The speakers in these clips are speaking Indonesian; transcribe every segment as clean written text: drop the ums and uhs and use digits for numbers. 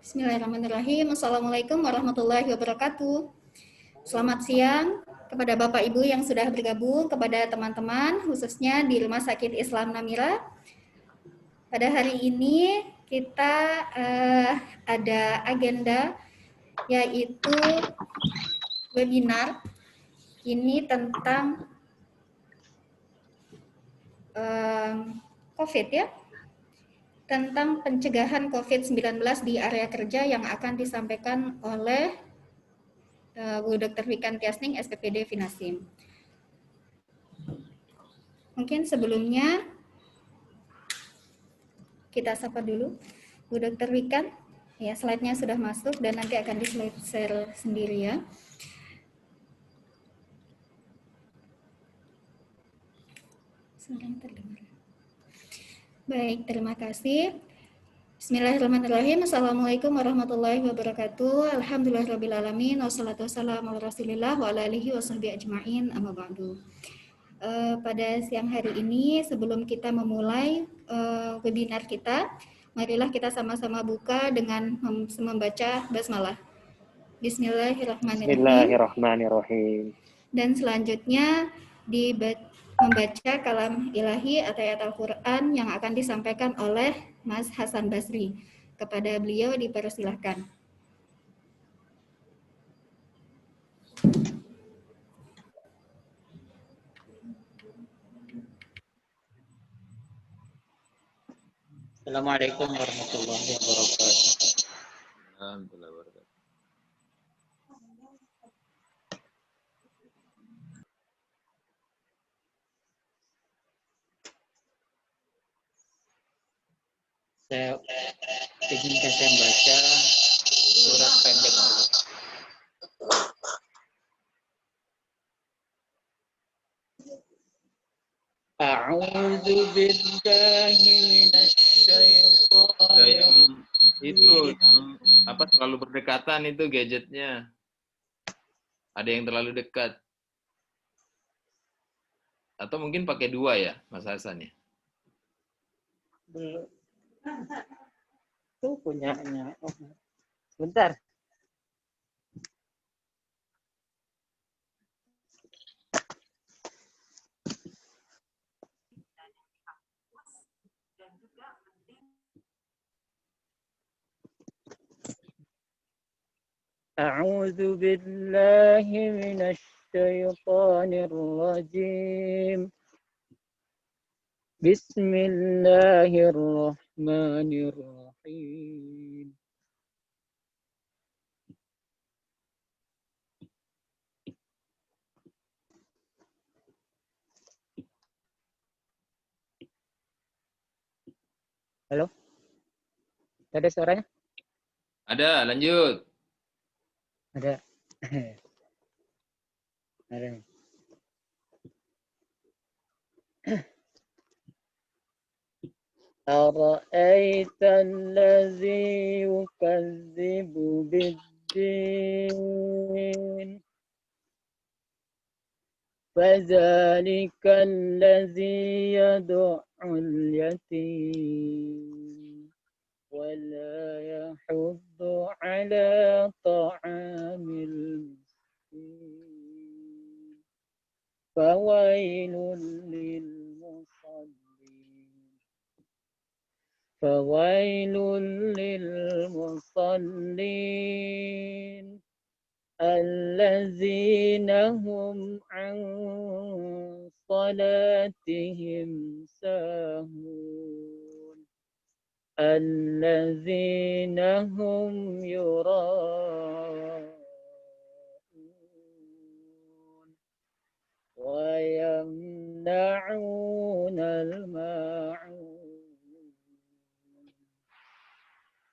Bismillahirrahmanirrahim. Assalamualaikum warahmatullahi wabarakatuh. Selamat siang kepada Bapak Ibu yang sudah bergabung, kepada teman-teman khususnya di Rumah Sakit Islam Namira. Pada hari ini kita ada agenda yaitu webinar ini tentang COVID ya, tentang pencegahan COVID-19 di area kerja yang akan disampaikan oleh Bu Dr. Wikan Tiasning, SPPD Finasim. Mungkin sebelumnya kita sapa dulu Bu Dr. Wikan. Ya, slide-nya sudah masuk dan nanti akan di-share sendiri ya. Suaranya terdengar. Baik, terima kasih. Bismillahirrahmanirrahim. Assalamualaikum warahmatullahi wabarakatuh. Alhamdulillahirrabbilalamin. Wassalatu wassalamu ala rasulillah wa ala alihi wa sahbihi ajma'in. Amma ba'du. Pada siang hari ini, sebelum kita memulai webinar kita, marilah kita sama-sama buka dengan membaca basmalah. Bismillahirrahmanirrahim. Bismillahirrahmanirrahim. Dan selanjutnya membaca kalam ilahi atau ayat Al-Quran yang akan disampaikan oleh Mas Hasan Basri. Kepada beliau dipersilahkan. Assalamualaikum warahmatullahi wabarakatuh. Alhamdulillah wabarakatuh. Saya izinkan saya membaca surat pendek saja. A'udzu billahi minasyaitonir Itu apa terlalu berdekatan itu gadgetnya. Ada yang terlalu dekat. Atau mungkin pakai dua ya, Mas Hasan ya? Belum. Itu punyanya. Oh, sebentar. A'udzu billahi minasyaitonir rajim. Bismillahirrahmanirrahim. Halo? Ada suaranya? Ada, lanjut. Ada. Ada. أرأيت الذي يكذب بالدين فذلك الذي يدع اليتيم ولا يحض على طعام المسكين فويل للمصلين الذين هم عن صلاتهم ساهون الذين هم يراءون ويمنعون الماعون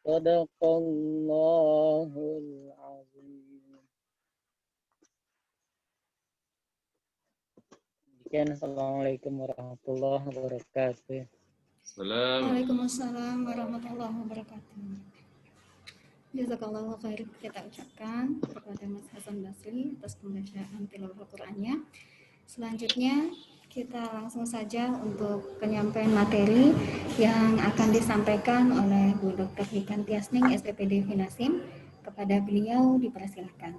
Sadaqallahul azim. Assalamualaikum warahmatullahi wabarakatuh. Waalaikumsalam warahmatullahi wabarakatuh. Jazakallahu khair kita ucapkan kepada Mas Hasan Basri atas pembacaan tilawah Al-Qur'annya. Selanjutnya kita langsung saja untuk penyampaian materi yang akan disampaikan oleh Bu Dr. Wikan Tiasning, SPPD Finasim. Kepada beliau dipersilahkan.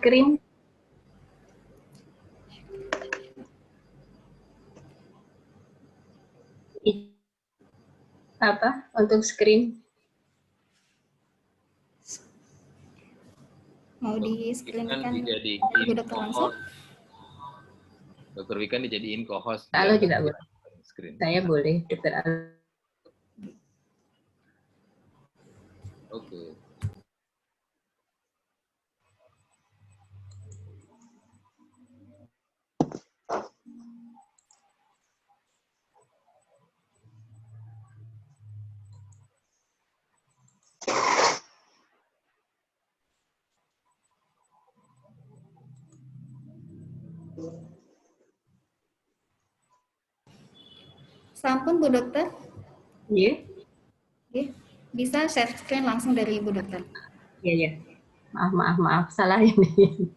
Screen apa untuk screen? Mau di-screenkan dijadiin Bu Dokter langsung? Dokter Wikan dijadiin co-host. Kalau juga boleh. Screen. Saya boleh, Dokter Al. Oke. Sampun Bu Dokter? Iya, Oke. Bisa share screen langsung dari Bu Dokter. iya, iya. Maaf, salah ini.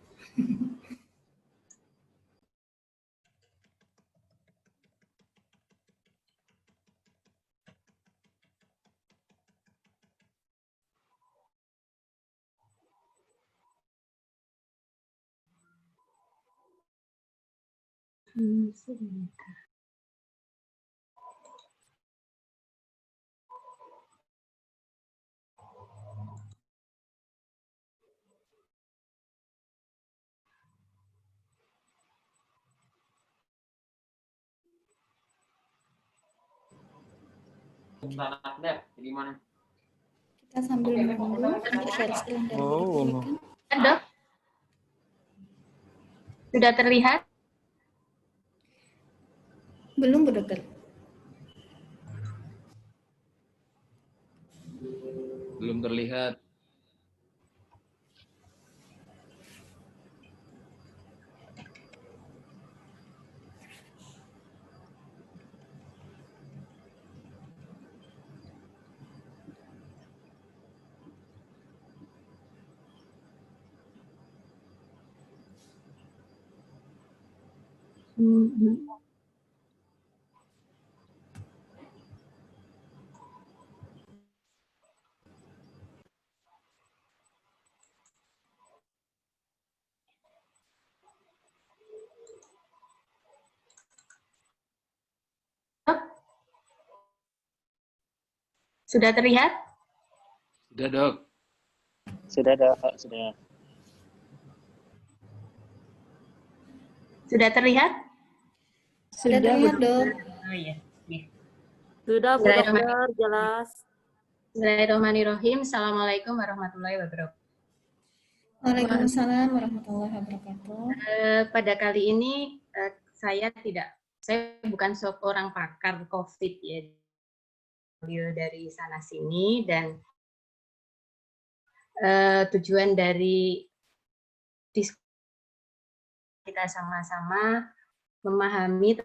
Sebentar. Kita sambil menunggu untuk share screen dari Bu Dokter Wikan. Dok, sudah terlihat? Belum Bu Dokter? Belum terlihat. Dok, sudah terlihat? Sudah, Dok. Sudah, Dok. Sudah. Sudah terlihat? Sudah terlihat, Dok. Oh iya. Sudah, Bu Dokter, jelas. Bismillahirrahmanirrahim. Assalamualaikum warahmatullahi wabarakatuh. Waalaikumsalam warahmatullahi wabarakatuh. Pada kali ini saya bukan seorang pakar COVID ya, dari sana sini, dan tujuan dari diskusi kita sama-sama memahami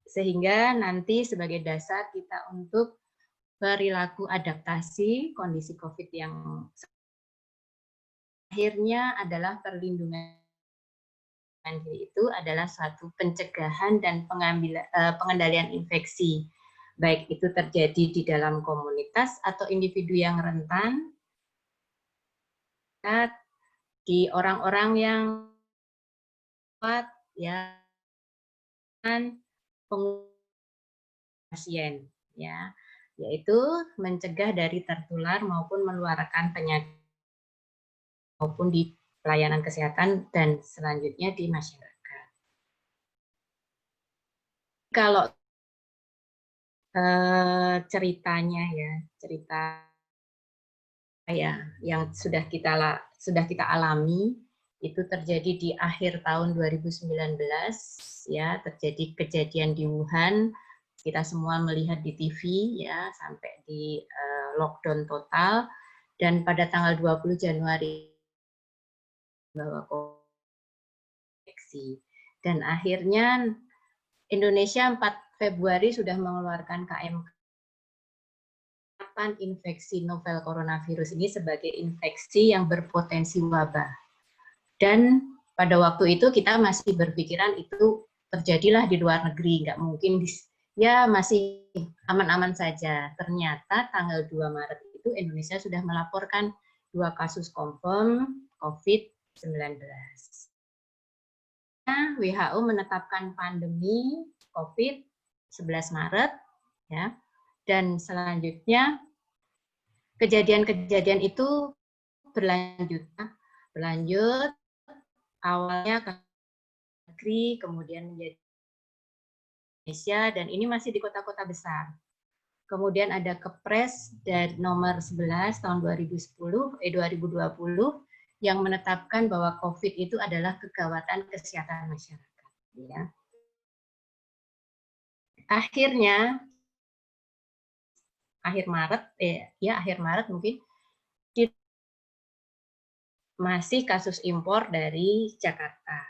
sehingga nanti sebagai dasar kita untuk perilaku adaptasi kondisi COVID yang akhirnya adalah perlindungan diri itu adalah suatu pencegahan dan pengendalian infeksi, baik itu terjadi di dalam komunitas atau individu yang rentan, di orang-orang yang kuat, ya, pasien, ya, yaitu mencegah dari tertular maupun menularkan penyakit maupun di pelayanan kesehatan dan selanjutnya di masyarakat. Kalau ceritanya ya, cerita ya yang sudah kita alami itu terjadi di akhir tahun 2019 ya, terjadi kejadian di Wuhan, kita semua melihat di TV ya, sampai di lockdown total, dan pada tanggal 20 Januari bahwa infeksi, dan akhirnya Indonesia 4 Februari sudah mengeluarkan KM infeksi novel coronavirus ini sebagai infeksi yang berpotensi wabah. Dan pada waktu itu kita masih berpikiran itu terjadilah di luar negeri, nggak mungkin ya masih aman-aman saja. Ternyata tanggal 2 Maret itu Indonesia sudah melaporkan 2 kasus confirm COVID-19. WHO menetapkan pandemi COVID 11 Maret, ya, dan selanjutnya kejadian-kejadian itu berlanjut, awalnya ke negeri, kemudian menjadi Indonesia, dan ini masih di kota-kota besar. Kemudian ada Kepres dan nomor 11 tahun 2020 yang menetapkan bahwa COVID itu adalah kegawatan kesehatan masyarakat. Ya. Akhirnya akhir Maret mungkin masih kasus impor dari Jakarta.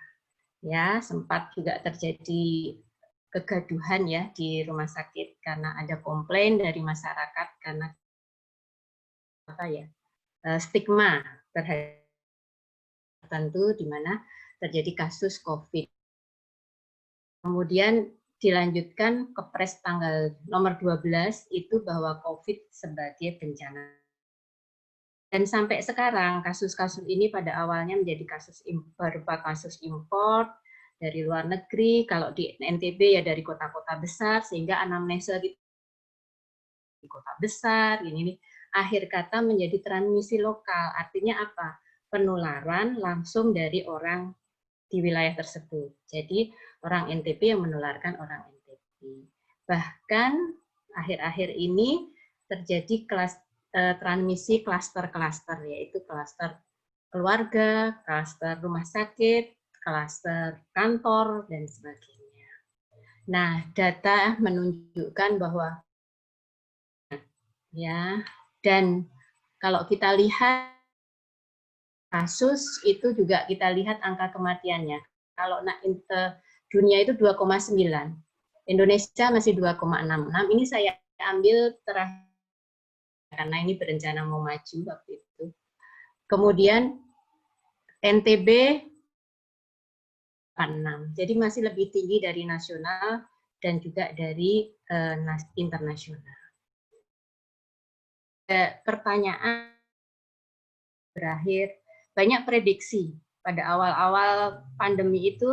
Ya, sempat juga terjadi kegaduhan ya di rumah sakit karena ada komplain dari masyarakat karena stigma terhadap tertentu di mana terjadi kasus COVID. Kemudian dilanjutkan Kepres tanggal nomor 12 itu bahwa COVID sebagai bencana. Dan sampai sekarang kasus-kasus ini pada awalnya menjadi berupa kasus impor dari luar negeri, kalau di NTB ya dari kota-kota besar, sehingga anamnesa di kota besar, ini akhir kata menjadi transmisi lokal. Artinya apa? Penularan langsung dari orang di wilayah tersebut. Jadi orang NTB yang menularkan orang NTB. Bahkan akhir-akhir ini terjadi transmisi klaster-klaster, yaitu klaster keluarga, klaster rumah sakit, klaster kantor, dan sebagainya. Nah, data menunjukkan bahwa ya, dan kalau kita lihat kasus itu juga kita lihat angka kematiannya. Kalau dunia itu 2,9, Indonesia masih 2,66. Ini saya ambil terakhir karena ini berencana mau maju waktu itu. Kemudian NTB 6, jadi masih lebih tinggi dari nasional dan juga dari internasional. Pertanyaan berakhir, banyak prediksi pada awal-awal pandemi itu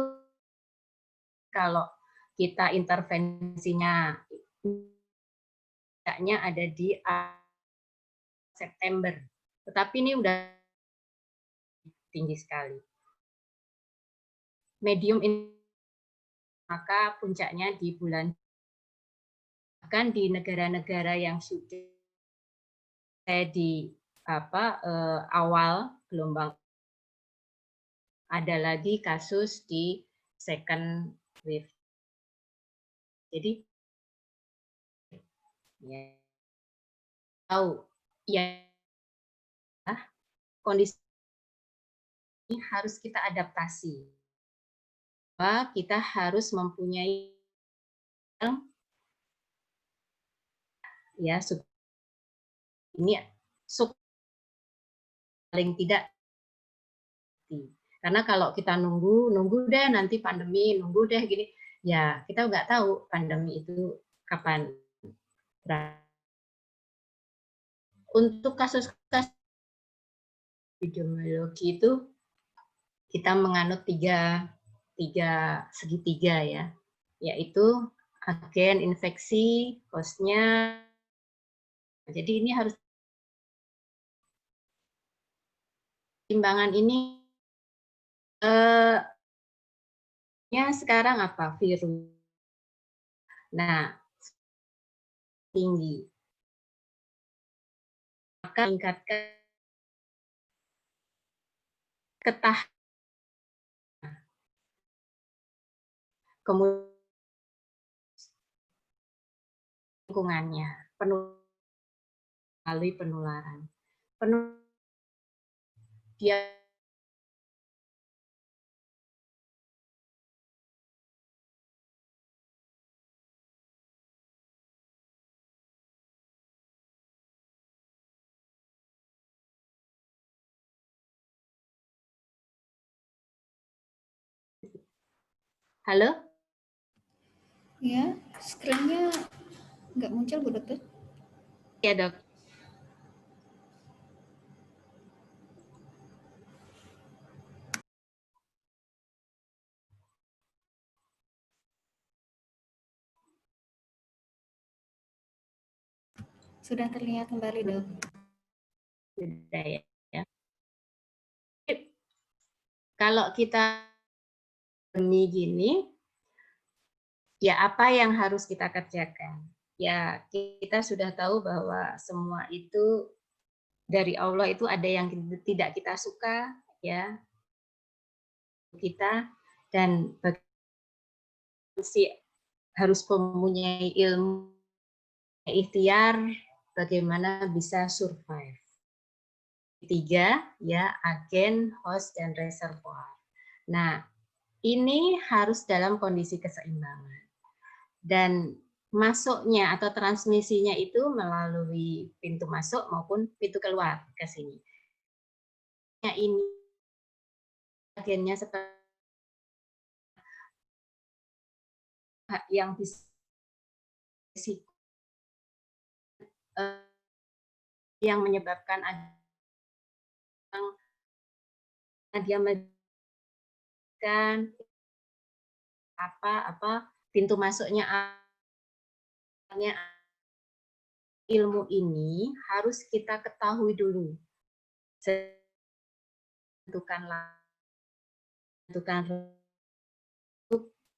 kalau kita intervensinya tidaknya ada di September, tetapi ini udah tinggi sekali. Medium ini maka puncaknya di bulan, bahkan di negara-negara yang sudah di awal gelombang ada lagi kasus di second wave. Jadi ya tahu ya kondisi ini harus kita adaptasi. Bahwa kita harus mempunyai ya ini paling tidak, karena kalau kita nunggu deh nanti pandemi, nunggu deh gini, ya kita nggak tahu pandemi itu kapan. Untuk kasus-kasus epidemiologi itu kita menganut tiga segitiga ya, yaitu agen infeksi, hostnya. Jadi ini harus timbangan ini sekarang apa? Virus. Nah, tinggi. Maka meningkatkan ketahanan. Kemudian lingkungannya, melalui penularan. Dia Halo? Ya, screen-nya nggak muncul, Bu Dokter. Ya, Dok. Sudah terlihat kembali, Dok. Sudah ya. Kalau kita pandemi gini, ya apa yang harus kita kerjakan? Ya, kita sudah tahu bahwa semua itu dari Allah, itu ada yang tidak kita suka, ya, kita, dan harus mempunyai ilmu, ikhtiar, bagaimana bisa survive. Ketiga, ya, agen, host, dan reservoir. Nah, ini harus dalam kondisi keseimbangan. Dan masuknya atau transmisinya itu melalui pintu masuk maupun pintu keluar ke sini. Nah, ini agennya seperti yang bisa yang menyebabkan dia kan apa pintu masuknya ilmu ini harus kita ketahui dulu. Tentukan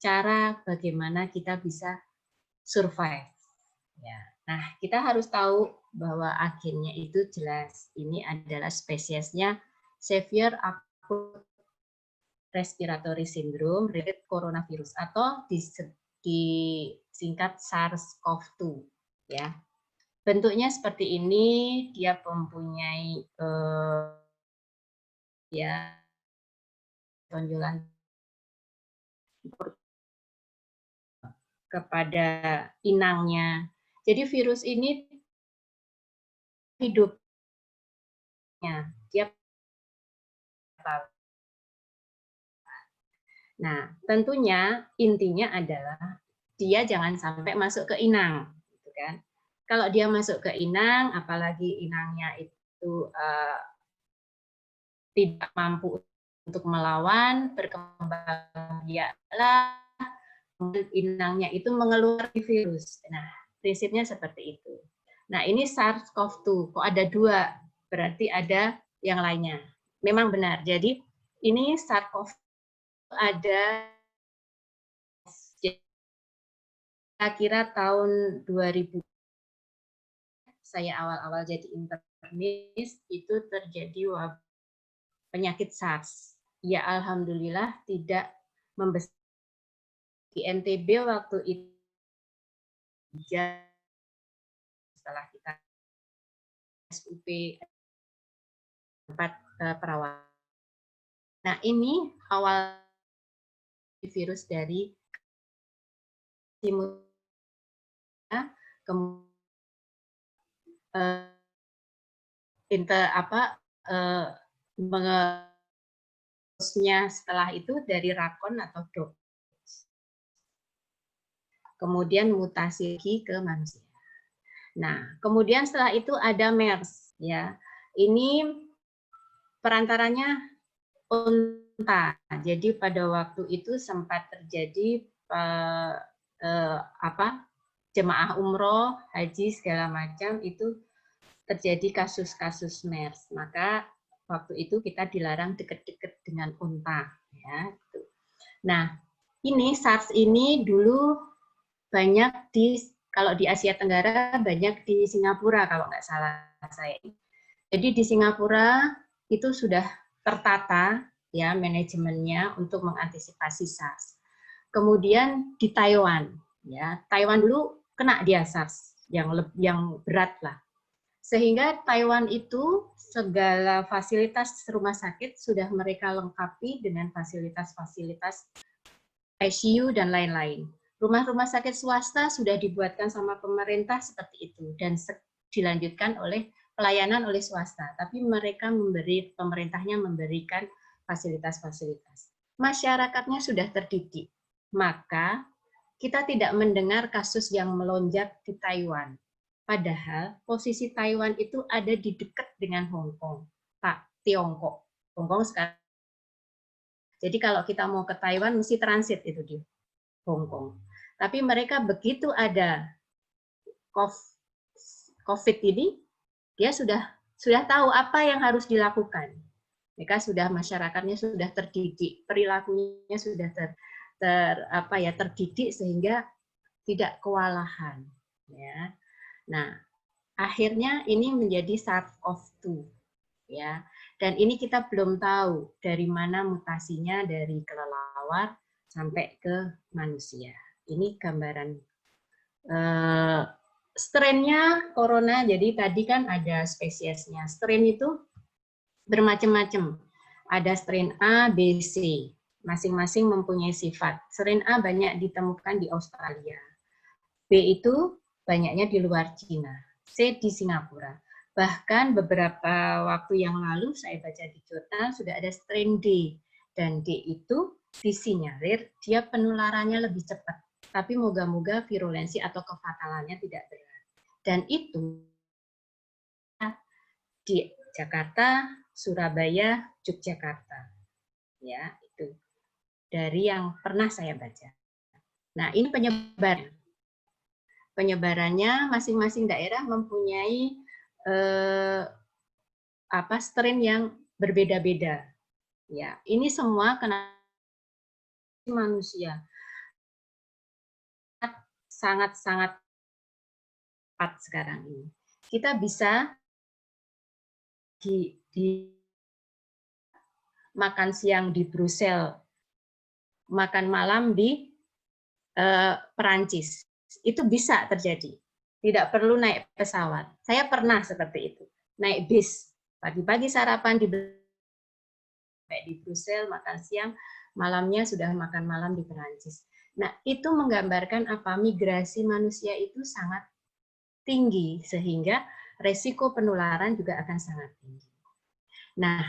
cara bagaimana kita bisa survive. Ya. Nah, kita harus tahu bahwa agennya itu jelas. Ini adalah spesiesnya Severe Acute Respiratory Syndrome related coronavirus atau disingkat SARS-CoV-2. Ya. Bentuknya seperti ini, dia mempunyai ya tonjolan kepada inangnya. Jadi virus ini hidupnya dia. Nah, tentunya intinya adalah dia jangan sampai masuk ke inang, gitu kan? Kalau dia masuk ke inang, apalagi inangnya itu tidak mampu untuk melawan, berkembang biaklah, inangnya itu mengeluarkan virus. Nah, prinsipnya seperti itu. Nah, ini SARS-CoV-2. Kok ada 2? Berarti ada yang lainnya. Memang benar. Jadi, ini SARS-CoV ada kira-kira tahun 2000. Saya awal-awal jadi internis, itu terjadi penyakit SARS. Ya, alhamdulillah tidak membesar. Di NTB waktu itu setelah kita SUP tempat perawatan. Nah, ini awal virus dari setelah itu dari rakon atau dog. Kemudian mutasi ke manusia. Nah, kemudian setelah itu ada MERS, ya. Ini perantaranya unta. Jadi pada waktu itu sempat terjadi jemaah umroh, haji segala macam itu terjadi kasus-kasus MERS. Maka waktu itu kita dilarang dekat-dekat dengan unta, ya. Nah, ini SARS ini dulu banyak kalau di Asia Tenggara banyak di Singapura kalau nggak salah saya. Jadi di Singapura itu sudah tertata ya manajemennya untuk mengantisipasi SARS. Kemudian di Taiwan, ya Taiwan dulu kena dia SARS yang berat lah. Sehingga Taiwan itu segala fasilitas rumah sakit sudah mereka lengkapi dengan fasilitas-fasilitas ICU dan lain-lain. Rumah-rumah sakit swasta sudah dibuatkan sama pemerintah seperti itu dan dilanjutkan oleh pelayanan oleh swasta, tapi pemerintahnya memberikan fasilitas-fasilitas. Masyarakatnya sudah terdidik. maka kita tidak mendengar kasus yang melonjak di Taiwan. Padahal posisi Taiwan itu ada di dekat dengan Hong Kong, Tiongkok. Hong Kong sekarang. Jadi kalau kita mau ke Taiwan mesti transit itu di Hong Kong. Tapi mereka begitu ada COVID ini, dia sudah tahu apa yang harus dilakukan. Mereka sudah, masyarakatnya sudah terdidik, perilakunya sudah terdidik sehingga tidak kewalahan. Ya. Nah, akhirnya ini menjadi SARS-CoV-2, ya. Dan ini kita belum tahu dari mana mutasinya dari kelelawar sampai ke manusia. Ini gambaran strainnya corona. Jadi tadi kan ada spesiesnya. Strain itu bermacam-macam. Ada strain A, B, C. Masing-masing mempunyai sifat. Strain A banyak ditemukan di Australia. B itu banyaknya di luar Cina. C di Singapura. Bahkan beberapa waktu yang lalu saya baca di jurnal sudah ada strain D. Dan D itu disinyalir dia penularannya lebih cepat. Tapi moga-moga virulensi atau kefatalannya tidak berat. Dan itu di Jakarta, Surabaya, Yogyakarta. Ya, itu dari yang pernah saya baca. Nah, ini penyebarannya masing-masing daerah mempunyai strain yang berbeda-beda. Ya, ini semua kena manusia. Sangat-sangat cepat sekarang ini. Kita bisa di makan siang di Brussels, makan malam di Perancis. Itu bisa terjadi. Tidak perlu naik pesawat. Saya pernah seperti itu. Naik bis. Pagi-pagi sarapan di Brussels, makan siang, malamnya sudah makan malam di Perancis. Nah, itu menggambarkan apa? Migrasi manusia itu sangat tinggi, sehingga resiko penularan juga akan sangat tinggi. Nah,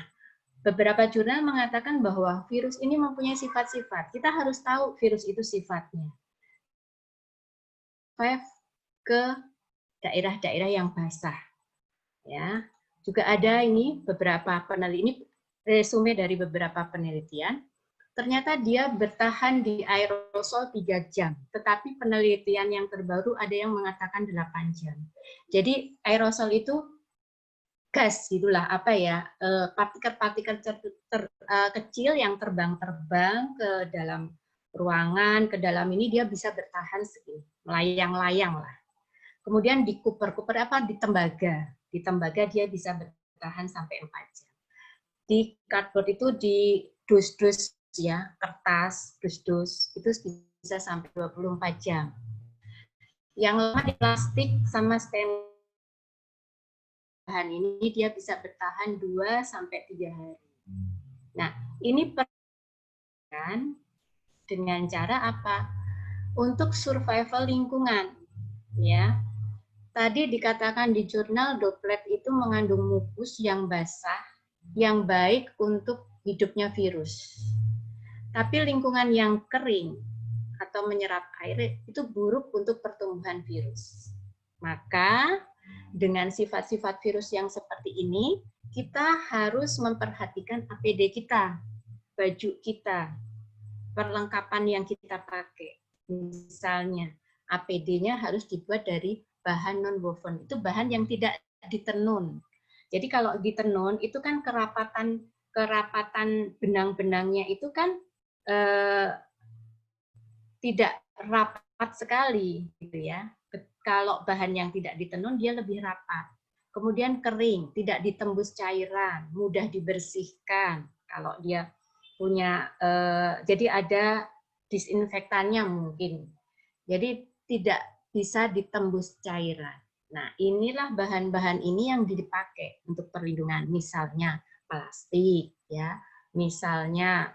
beberapa jurnal mengatakan bahwa virus ini mempunyai sifat-sifat. Kita harus tahu virus itu sifatnya. Ke daerah-daerah yang basah. Ya, juga ada ini beberapa penelitian, ini resume dari beberapa penelitian. Ternyata dia bertahan di aerosol 3 jam, tetapi penelitian yang terbaru ada yang mengatakan 8 jam. Jadi aerosol itu gas, gitulah, partikel-partikel kecil yang terbang-terbang ke dalam ruangan, ke dalam ini dia bisa bertahan segini, melayang-layang lah. Kemudian di di tembaga dia bisa bertahan sampai 4 jam. Di cardboard itu di dus-dus ya, kertas, dus-dus itu bisa sampai 24 jam. Yang lama di plastik sama stem bahan ini dia bisa bertahan 2 sampai 3 hari. Nah, ini dengan cara apa? Untuk survival lingkungan, ya. Tadi dikatakan di jurnal droplet itu mengandung mukus yang basah, yang baik untuk hidupnya virus. Tapi lingkungan yang kering atau menyerap air itu buruk untuk pertumbuhan virus. Maka dengan sifat-sifat virus yang seperti ini, kita harus memperhatikan APD kita, baju kita, perlengkapan yang kita pakai. Misalnya, APD-nya harus dibuat dari bahan non-woven. Itu bahan yang tidak ditenun. Jadi kalau ditenun, itu kan kerapatan benang-benangnya itu kan tidak rapat sekali, gitu ya. Kalau bahan yang tidak ditenun dia lebih rapat. Kemudian kering, tidak ditembus cairan, mudah dibersihkan. Kalau dia punya, jadi ada disinfektannya mungkin. Jadi tidak bisa ditembus cairan. Nah, inilah bahan-bahan ini yang dipakai untuk perlindungan. Misalnya plastik, ya. Misalnya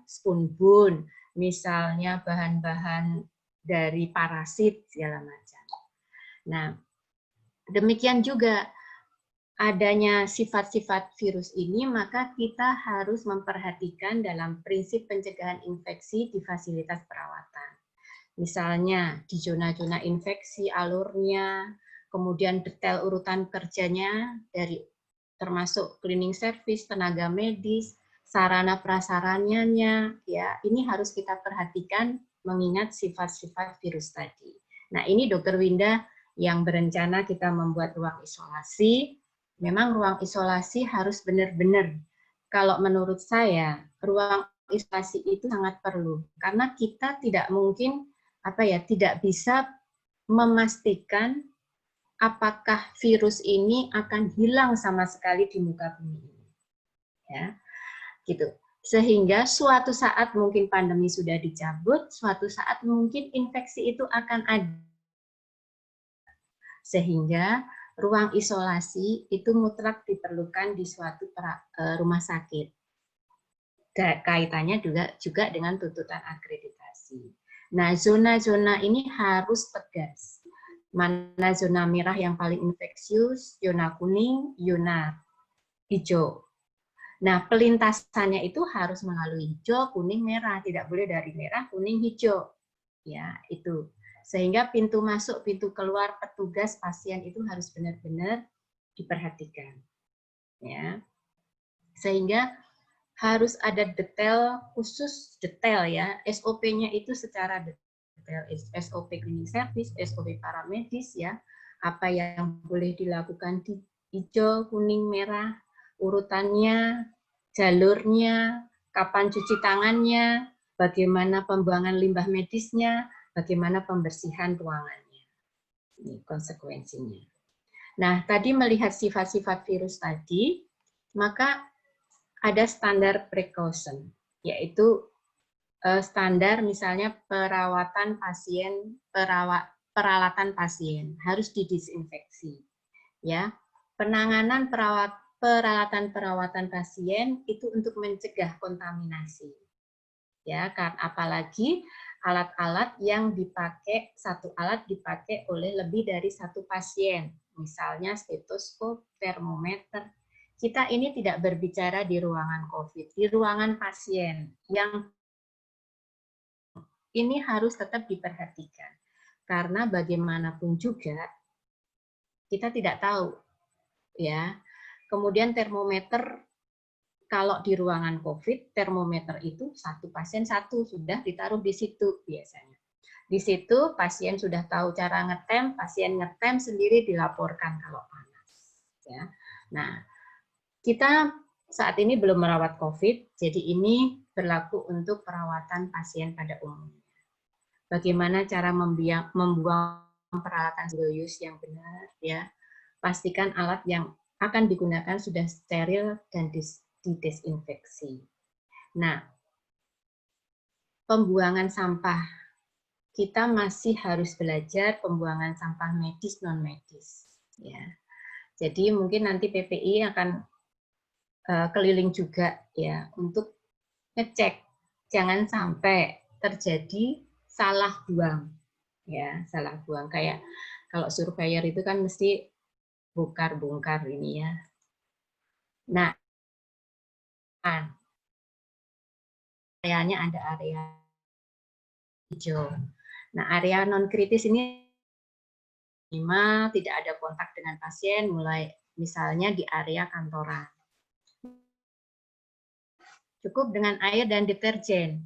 spunbun, misalnya bahan-bahan dari parasit segala macam. Nah, demikian juga adanya sifat-sifat virus ini, maka kita harus memperhatikan dalam prinsip pencegahan infeksi di fasilitas perawatan. Misalnya di zona-zona infeksi alurnya, kemudian detail urutan kerjanya dari termasuk cleaning service, tenaga medis, sarana prasarananya, ya ini harus kita perhatikan mengingat sifat-sifat virus tadi. Nah ini Dr. Winda yang berencana kita membuat ruang isolasi. Memang ruang isolasi harus benar-benar, kalau menurut saya ruang isolasi itu sangat perlu karena kita tidak mungkin tidak bisa memastikan apakah virus ini akan hilang sama sekali di muka bumi ini. Ya, gitu. Sehingga suatu saat mungkin pandemi sudah dicabut, suatu saat mungkin infeksi itu akan ada. Sehingga ruang isolasi itu mutlak diperlukan di suatu rumah sakit. Kaitannya juga dengan tuntutan akreditasi. Nah, zona-zona ini harus tegas. Mana zona merah yang paling infeksius, zona kuning, zona hijau. Nah, pelintasannya itu harus melalui hijau, kuning, merah. Tidak boleh dari merah, kuning, hijau. Ya, itu. Sehingga pintu masuk, pintu keluar petugas pasien itu harus benar-benar diperhatikan. Ya. Sehingga harus ada detail khusus, detail ya, SOP-nya itu secara detail, SOP cleaning service, SOP paramedis ya, apa yang boleh dilakukan di hijau, kuning, merah, urutannya, jalurnya, kapan cuci tangannya, bagaimana pembuangan limbah medisnya, bagaimana pembersihan ruangannya. Ini konsekuensinya. Nah, tadi melihat sifat-sifat virus tadi, maka ada standar precaution, yaitu standar misalnya perawatan pasien, peralatan pasien harus didisinfeksi. Ya, penanganan peralatan perawatan pasien itu untuk mencegah kontaminasi. Ya, kan apalagi alat-alat yang dipakai, satu alat dipakai oleh lebih dari satu pasien, misalnya stetoskop, termometer. Kita ini tidak berbicara di ruangan COVID, di ruangan pasien yang ini harus tetap diperhatikan. Karena bagaimanapun juga kita tidak tahu ya. Kemudian termometer, kalau di ruangan COVID, termometer itu satu pasien satu, sudah ditaruh di situ biasanya. Di situ pasien sudah tahu cara ngetem, pasien ngetem sendiri dilaporkan kalau panas. Ya. Nah, kita saat ini belum merawat COVID, jadi ini berlaku untuk perawatan pasien pada umumnya. Bagaimana cara membuang peralatan single use yang benar, ya. Pastikan alat yang akan digunakan sudah steril dan didesinfeksi. Nah, pembuangan sampah. Kita masih harus belajar pembuangan sampah medis non-medis. Ya. Jadi mungkin nanti PPI akan keliling juga ya untuk ngecek, jangan sampai terjadi salah buang. Ya, salah buang. Kayak kalau surveyor itu kan mesti bongkar ini ya. Nah, areanya ada area hijau. Nah, area non kritis ini minimal tidak ada kontak dengan pasien, mulai misalnya di area kantoran. Cukup dengan air dan deterjen.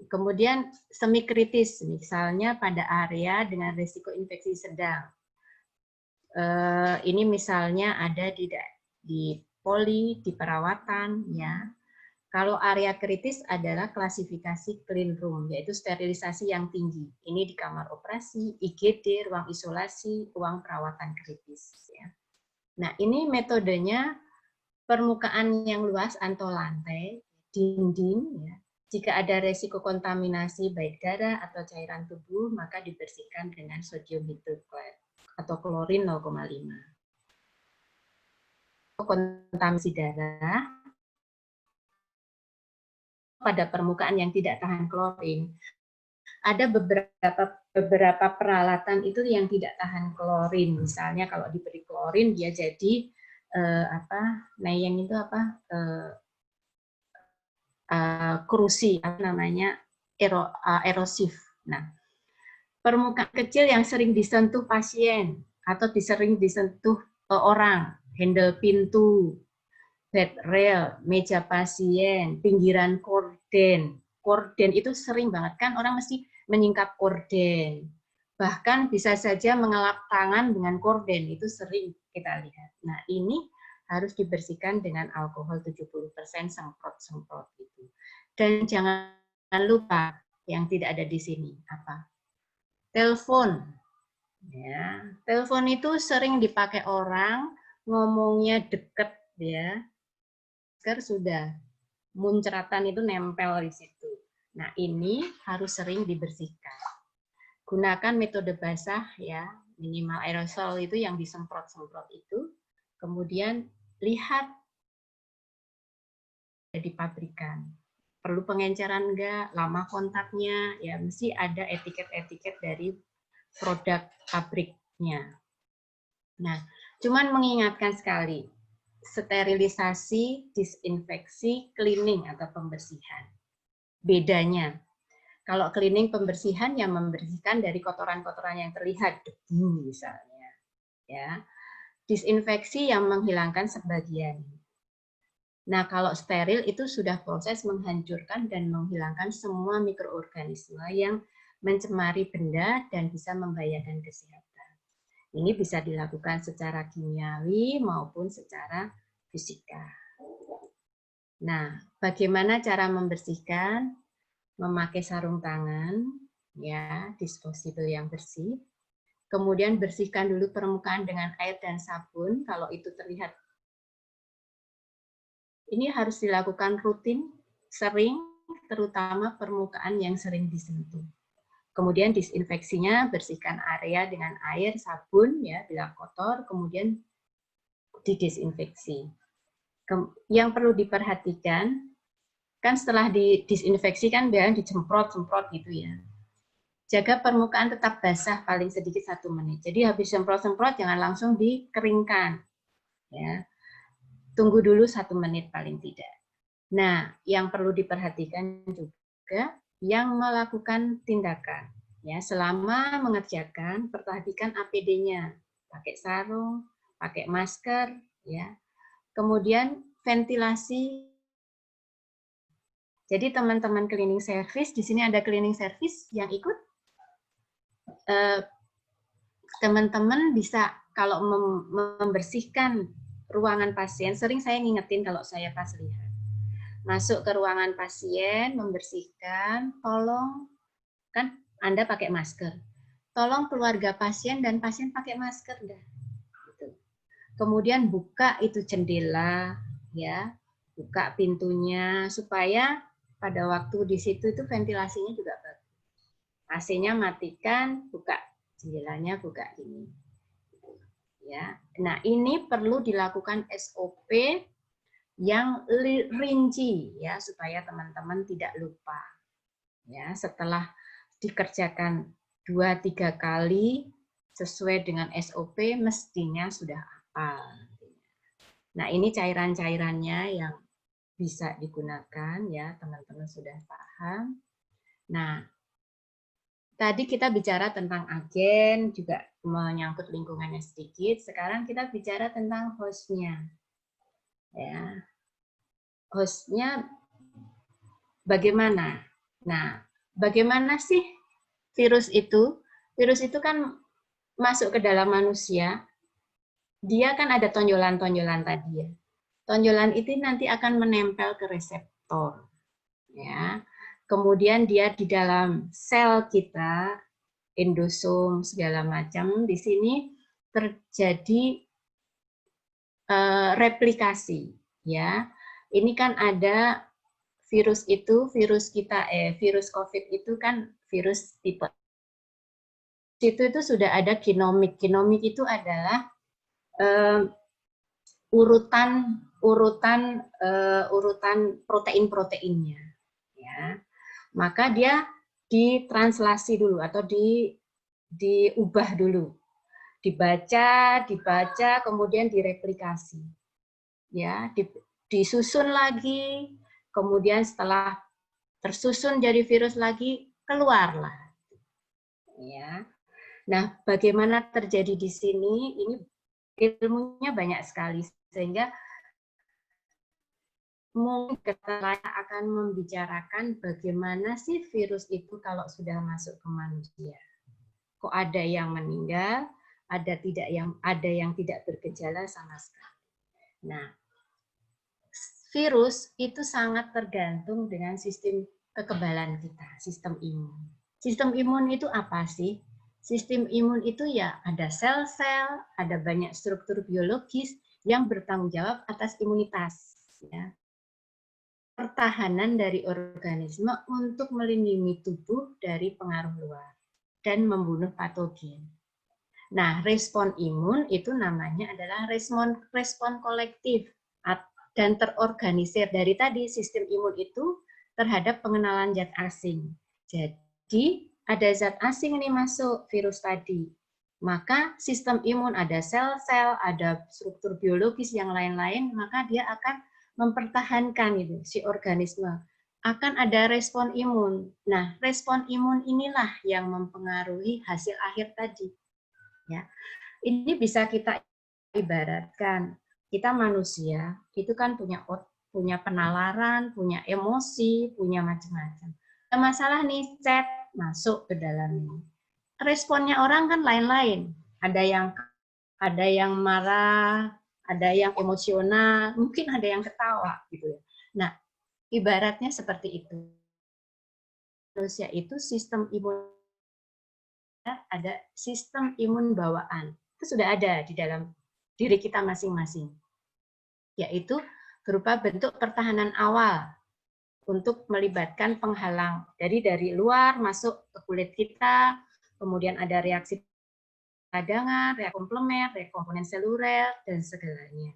Kemudian semi kritis, misalnya pada area dengan risiko infeksi sedang. Ini misalnya ada di poli, di perawatan, ya. Kalau area kritis adalah klasifikasi clean room, yaitu sterilisasi yang tinggi. Ini di kamar operasi, IGD, ruang isolasi, ruang perawatan kritis. Ya. Nah, ini metodenya permukaan yang luas atau lantai, dinding. Ya. Jika ada resiko kontaminasi baik darah atau cairan tubuh, maka dibersihkan dengan sodium hidroklorid atau klorin 0,5. Kontaminasi darah pada permukaan yang tidak tahan klorin, ada beberapa peralatan itu yang tidak tahan klorin. Misalnya kalau diberi klorin dia jadi nayeng itu kerusi, erosif. Nah, permukaan kecil yang sering disentuh pasien atau sering disentuh orang, handle pintu, bed rail, meja pasien, pinggiran korden. Korden itu sering banget kan orang mesti menyingkap korden. Bahkan bisa saja mengelap tangan dengan korden, itu sering kita lihat. Nah, ini harus dibersihkan dengan alkohol 70% semprot-semprot itu. Dan jangan lupa yang tidak ada di sini apa? Telepon. Ya, telepon itu sering dipakai orang ngomongnya deket ya. Masker sudah muncratan itu nempel di situ. Nah, ini harus sering dibersihkan. Gunakan metode basah ya, minimal aerosol itu yang disemprot-semprot itu. Kemudian lihat di pabrikan. Perlu pengenceran enggak, lama kontaknya, ya mesti ada etiket-etiket dari produk pabriknya. Nah, cuman mengingatkan sekali, sterilisasi, disinfeksi, cleaning atau pembersihan. Bedanya, kalau cleaning pembersihan yang membersihkan dari kotoran-kotoran yang terlihat, debu misalnya, ya. Disinfeksi yang menghilangkan sebagian. Nah, kalau steril itu sudah proses menghancurkan dan menghilangkan semua mikroorganisme yang mencemari benda dan bisa membahayakan kesehatan. Ini bisa dilakukan secara kimiawi maupun secara fisika. Nah, bagaimana cara membersihkan? Memakai sarung tangan, ya, disposable yang bersih. Kemudian bersihkan dulu permukaan dengan air dan sabun, kalau itu terlihat. Ini harus dilakukan rutin, sering, terutama permukaan yang sering disentuh. Kemudian disinfeksinya, bersihkan area dengan air, sabun, ya, bila kotor, kemudian didisinfeksi. Yang perlu diperhatikan, kan setelah didisinfeksi kan biasanya dicemprot-semprot gitu ya. Jaga permukaan tetap basah paling sedikit 1 menit. Jadi habis semprot-semprot jangan langsung dikeringkan. Ya. Tunggu dulu 1 menit paling tidak. Nah, yang perlu diperhatikan juga yang melakukan tindakan. Ya, selama mengerjakan, perhatikan APD-nya. Pakai sarung, pakai masker, ya. Kemudian ventilasi. Jadi teman-teman cleaning service, di sini ada cleaning service yang ikut. Teman-teman bisa kalau membersihkan ruangan pasien, sering saya ngingetin kalau saya pas lihat. Masuk ke ruangan pasien, membersihkan, tolong, kan Anda pakai masker. Tolong keluarga pasien dan pasien pakai masker dah. Gitu. Kemudian buka itu jendela, ya, buka pintunya supaya pada waktu di situ itu ventilasinya juga bagus. AC-nya matikan, buka jendelanya, buka ini. Ya. Nah, ini perlu dilakukan SOP yang rinci ya supaya teman-teman tidak lupa. Ya, setelah dikerjakan 2-3 kali sesuai dengan SOP mestinya sudah hafal. Nah, ini cairan-cairannya yang bisa digunakan ya, teman-teman sudah paham. Nah, tadi kita bicara tentang agen, juga menyangkut lingkungannya sedikit. Sekarang kita bicara tentang hostnya. Ya. Hostnya bagaimana? Nah, bagaimana sih virus itu? Virus itu kan masuk ke dalam manusia, dia kan ada tonjolan-tonjolan tadi ya. Tonjolan itu nanti akan menempel ke reseptor. Ya. Kemudian dia di dalam sel kita, endosom segala macam, di sini terjadi replikasi. Ya, ini kan ada virus itu, virus COVID itu kan virus tipe. Itu sudah ada genomik. Genomik itu adalah urutan protein-proteinnya. Ya. Maka dia ditranslasi dulu atau diubah dulu. Dibaca, kemudian direplikasi. Ya, disusun lagi, kemudian setelah tersusun jadi virus lagi, keluarlah. Ya. Nah, bagaimana terjadi di sini? Ini ilmunya banyak sekali, sehingga mungkin kita akan membicarakan bagaimana sih virus itu kalau sudah masuk ke manusia. Kok ada yang meninggal, ada yang tidak bergejala sama sekali. Nah, virus itu sangat tergantung dengan sistem kekebalan kita, sistem imun. Sistem imun itu apa sih? Sistem imun itu ya ada sel-sel, ada banyak struktur biologis yang bertanggung jawab atas imunitas. Ya. Pertahanan dari organisme untuk melindungi tubuh dari pengaruh luar dan membunuh patogen. Nah, respon imun itu namanya adalah respon kolektif dan terorganisir. Dari tadi sistem imun itu terhadap pengenalan zat asing. Jadi ada zat asing ini masuk virus tadi. Maka sistem imun ada sel-sel, ada struktur biologis yang lain-lain, maka dia akan mempertahankan itu si organisme. Akan ada respon imun. Nah, respon imun inilah yang mempengaruhi hasil akhir tadi. Ya, ini bisa kita ibaratkan kita manusia itu kan punya penalaran, punya emosi, punya macam-macam. Ada masalah nih, chat masuk ke dalamnya. Responnya orang kan lain-lain. Ada yang marah, ada yang emosional, mungkin ada yang ketawa gitu ya. Nah, ibaratnya seperti itu. Manusia itu sistem imun ada sistem imun bawaan. Itu sudah ada di dalam diri kita masing-masing. Yaitu berupa bentuk pertahanan awal untuk melibatkan penghalang. Jadi dari luar masuk ke kulit kita, kemudian ada reaksi cadangan, reaksi komplement, reaksi komponen seluler, dan segalanya.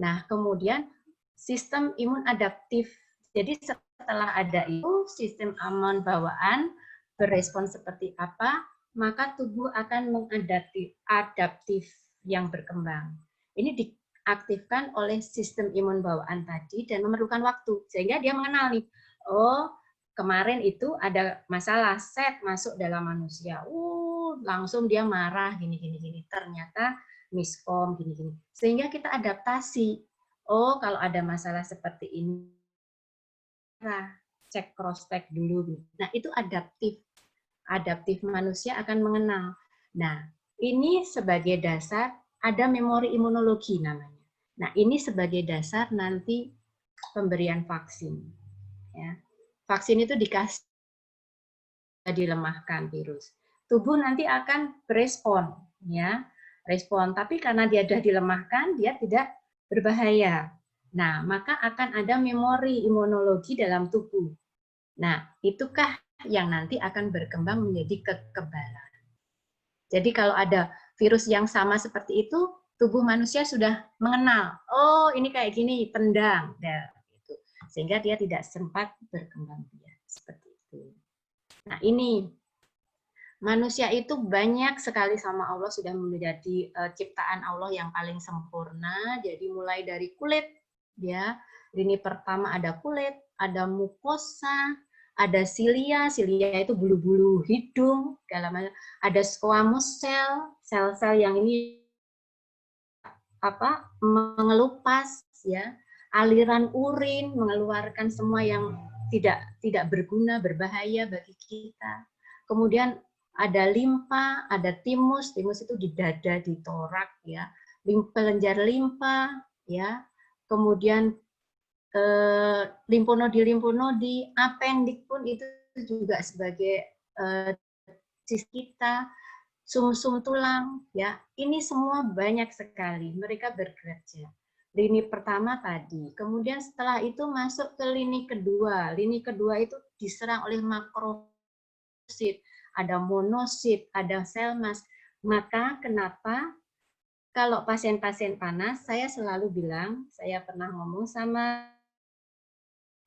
Nah, kemudian sistem imun adaptif. Jadi setelah ada itu, sistem imun bawaan berespon seperti apa, maka tubuh akan mengadaptif yang berkembang. Ini diaktifkan oleh sistem imun bawaan tadi dan memerlukan waktu. Sehingga dia mengenal nih, oh kemarin itu ada masalah set masuk dalam manusia. Langsung dia marah, gini. Ternyata miskom, gini. Sehingga kita adaptasi. Oh, kalau ada masalah seperti ini, cek cross-check dulu. Nah, itu adaptif. Adaptif manusia akan mengenal. Nah, ini sebagai dasar, ada memori imunologi namanya. Nah, ini sebagai dasar nanti pemberian vaksin. Ya. Vaksin itu dikasih dilemahkan virus. Tubuh nanti akan berespon, ya, respon. Tapi karena dia sudah dilemahkan, dia tidak berbahaya. Nah, maka akan ada memori imunologi dalam tubuh. Nah, itukah yang nanti akan berkembang menjadi kekebalan. Jadi kalau ada virus yang sama seperti itu, tubuh manusia sudah mengenal, oh ini kayak gini, tendang, gitu. Sehingga dia tidak sempat berkembang biak seperti itu. Nah ini manusia itu banyak sekali sama Allah sudah menjadi ciptaan Allah yang paling sempurna. Jadi mulai dari kulit, ya, lini pertama ada kulit, ada mukosa, ada silia itu bulu-bulu hidung, ada squamous cell, sel-sel yang ini mengelupas, ya, aliran urin mengeluarkan semua yang tidak berguna, berbahaya bagi kita. Kemudian ada limpa, ada timus itu di dada, di torak, ya, kelenjar limpa, ya, kemudian limfonodi, apendik pun itu juga sebagai sis kita, sumsum tulang, ya, ini semua banyak sekali mereka bekerja. Lini pertama tadi, kemudian setelah itu masuk ke lini kedua. Lini kedua itu diserang oleh makrosit, ada monosit, ada sel mas. Maka kenapa kalau pasien-pasien panas, saya selalu bilang, saya pernah ngomong sama,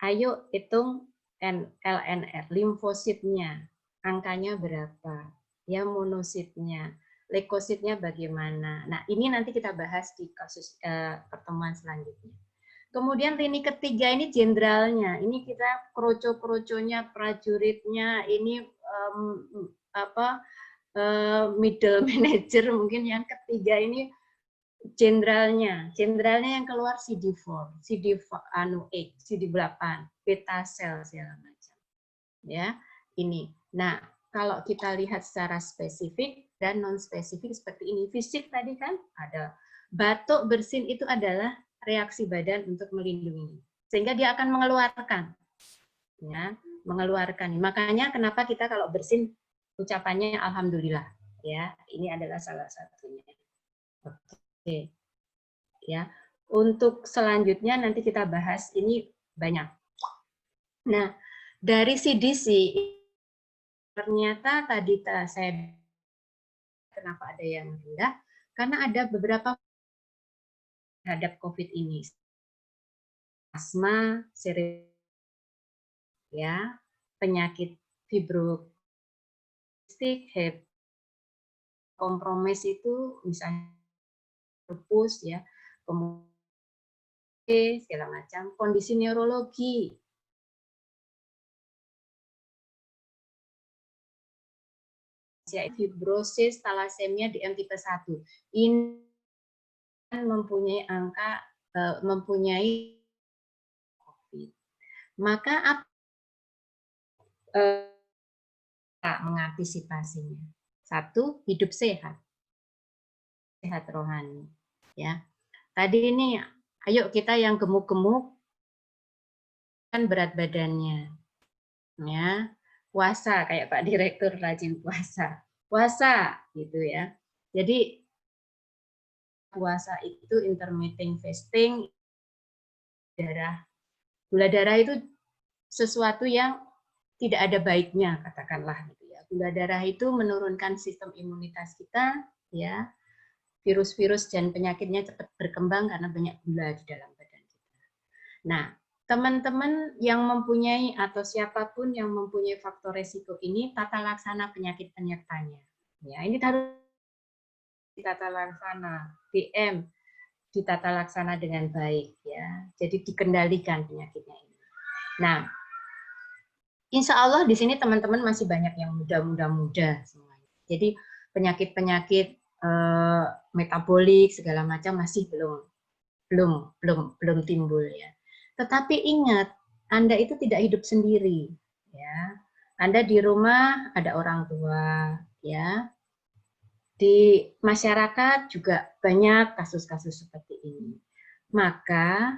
ayo hitung LNR, limfositnya, angkanya berapa, ya monositnya, leukositnya bagaimana. Nah, ini nanti kita bahas di kasus pertemuan selanjutnya. Kemudian lini ketiga ini jenderalnya, ini kita kroco-kroconya, prajuritnya, ini middle manager mungkin yang ketiga ini jenderalnya yang keluar CD4, CD8, beta sel segala macam. Ya, ini. Nah, kalau kita lihat secara spesifik dan non spesifik seperti ini, fisik tadi kan ada batuk, bersin itu adalah reaksi badan untuk melindungi, sehingga dia akan mengeluarkan, ya, mengeluarkan. Makanya kenapa kita kalau bersin ucapannya alhamdulillah, ya, ini adalah salah satunya. Oke, ya. Untuk selanjutnya nanti kita bahas ini banyak. Nah, dari CDC ternyata tadi saya kenapa ada yang rendah? Karena ada beberapa terhadap COVID ini, asma, ya, penyakit fibrokistik, kompromis itu misalnya lupus, ya, kemudian segala macam, kondisi neurologi, fibrosis, talasemia di tipe 1. Ini mempunyai angka mempunyai COVID. Maka apa mengantisipasinya? Satu, hidup sehat. Sehat rohani, ya. Tadi ini ayo kita yang gemuk-gemuk kan berat badannya. Ya. Puasa kayak Pak Direktur rajin puasa. Puasa gitu ya. Jadi puasa itu intermittent fasting, gula darah itu sesuatu yang tidak ada baiknya, katakanlah gitu ya. Gula darah itu menurunkan sistem imunitas kita, ya. Virus-virus dan penyakitnya cepat berkembang karena banyak gula di dalam badan kita. Nah, teman-teman yang mempunyai atau siapapun yang mempunyai faktor resiko ini, tata laksana penyakit penyertanya. Ya, ini harus ditata laksana, DM ditata laksana dengan baik, ya. Jadi dikendalikan penyakitnya ini. Nah, insya Allah di sini teman-teman masih banyak yang muda semuanya. Jadi penyakit-penyakit metabolik segala macam masih belum timbul, ya. Tetapi ingat, Anda itu tidak hidup sendiri, ya. Anda di rumah ada orang tua, ya. Di masyarakat juga banyak kasus-kasus seperti ini. Maka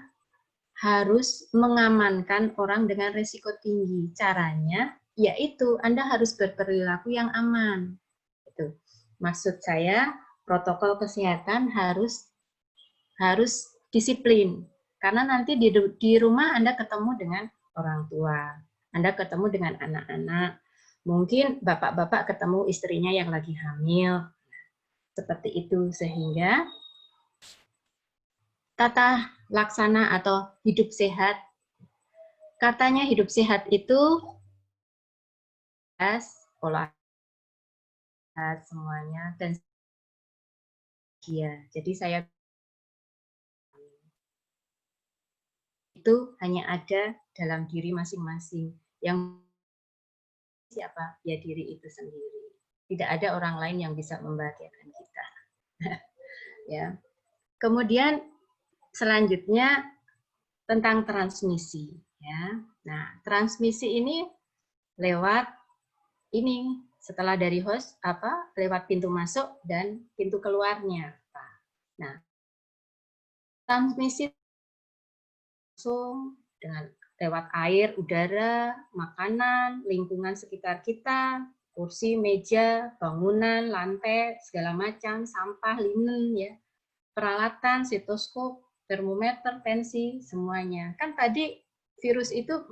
harus mengamankan orang dengan risiko tinggi. Caranya yaitu Anda harus berperilaku yang aman. Itu. Maksud saya, protokol kesehatan harus disiplin. Karena nanti di rumah Anda ketemu dengan orang tua, Anda ketemu dengan anak-anak, mungkin bapak-bapak ketemu istrinya yang lagi hamil, seperti itu, sehingga tata laksana atau hidup sehat, katanya hidup sehat itu olahraga semuanya dan jadi saya itu hanya ada dalam diri masing-masing. Yang siapa? Ya diri itu sendiri. Tidak ada orang lain yang bisa membahagiakan kita. Ya. Kemudian selanjutnya tentang transmisi, ya. Nah, transmisi ini lewat ini setelah dari host lewat pintu masuk dan pintu keluarnya. Nah, transmisi langsung dengan lewat air, udara, makanan, lingkungan sekitar kita, kursi, meja, bangunan, lantai, segala macam, sampah, linen, ya, peralatan, stetoskop, termometer, tensi, semuanya. Kan tadi virus itu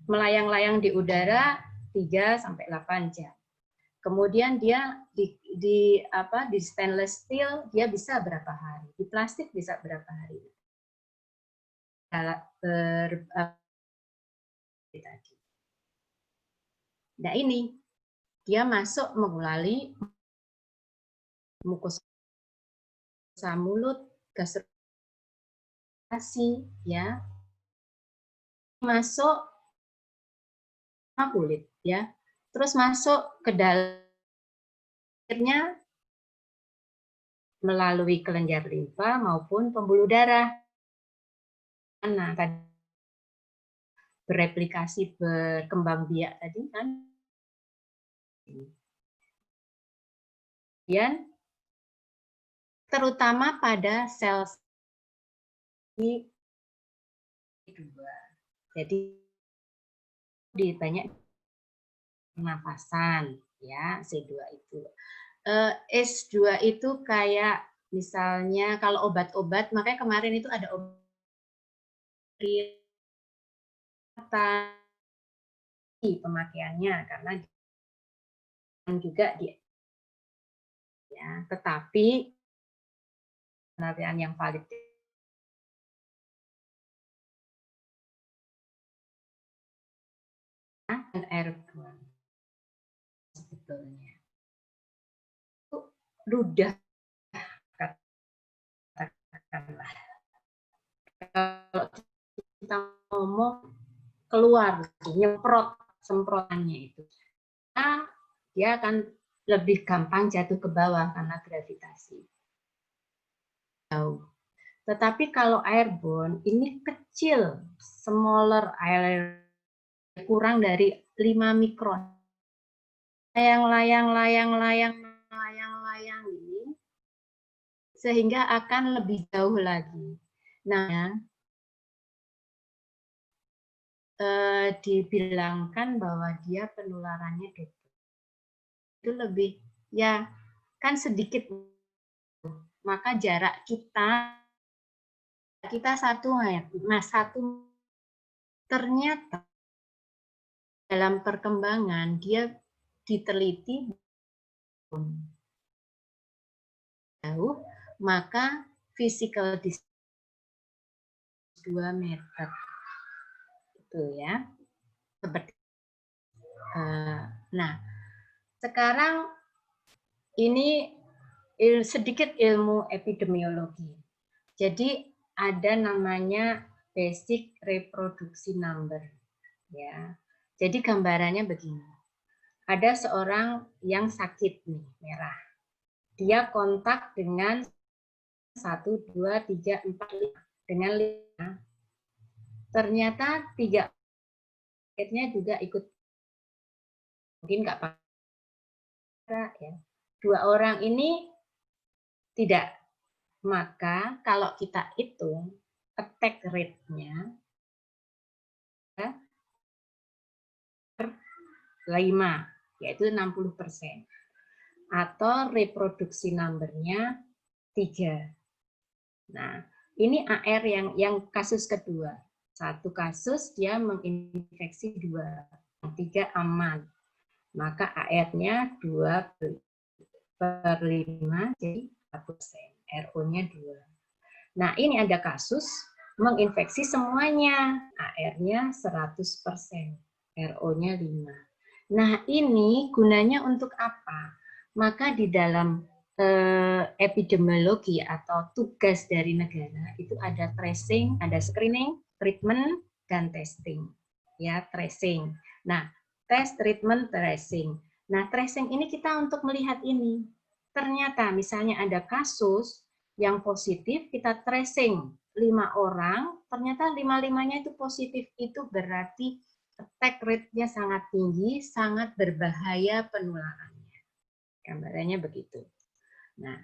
melayang-layang di udara 3-8 jam. Kemudian dia di stainless steel dia bisa berapa hari, di plastik bisa berapa hari. Tadi. Nah ini, dia masuk melalui mukosa mulut, gastrointestinasi, ya, masuk kulit, ya, terus masuk ke dalamnya melalui kelenjar limfa maupun pembuluh darah. Nah, tadi bereplikasi berkembang biak tadi kan. Kemudian terutama pada sel C2. Jadi di banyak pernafasan ya C2 itu. S2 itu kayak misalnya kalau obat-obat, makanya kemarin itu ada obat pemakaiannya karena juga dia ya, tetapi penelitian yang valid dan airborne sebetulnya itu ludah, katakanlah kalau kita ngomong keluar nyemprot semprotannya itu, dia akan lebih gampang jatuh ke bawah karena gravitasi jauh. Tetapi kalau airborne ini kecil, smaller, air kurang dari 5 mikron. Layang ini sehingga akan lebih jauh lagi. Nah, dibilangkan bahwa dia penularannya itu lebih ya kan sedikit, maka jarak kita satu ternyata dalam perkembangan dia diteliti jauh, maka physical distance 2 meter itu ya. Seperti nah, sekarang ini sedikit ilmu epidemiologi. Jadi ada namanya basic reproduksi number ya. Jadi gambarannya begini. Ada seorang yang sakit nih, merah. Dia kontak dengan 1 2 3 4 5 dengan 5. Ternyata 3 paketnya juga ikut, mungkin nggak apa-apa ya. 2 orang ini tidak. Maka kalau kita hitung attack rate-nya 5, yaitu 60%. Atau reproduksi number-nya 3. Nah, ini AR yang kasus kedua. 1 kasus dia menginfeksi 2, 3 aman. Maka AR-nya 2/5 jadi 4%. RO-nya 2. Nah, ini ada kasus menginfeksi semuanya. AR-nya 100%. RO-nya 5. Nah, ini gunanya untuk apa? Maka di dalam epidemiologi atau tugas dari negara itu ada tracing, ada screening, treatment, dan testing. Ya, tracing. Nah, test, treatment, tracing. Nah, tracing ini kita untuk melihat ini. Ternyata misalnya ada kasus yang positif, kita tracing 5 orang, ternyata 5-5-nya itu positif, itu berarti attack rate-nya sangat tinggi, sangat berbahaya penularannya. Gambarannya begitu. Nah,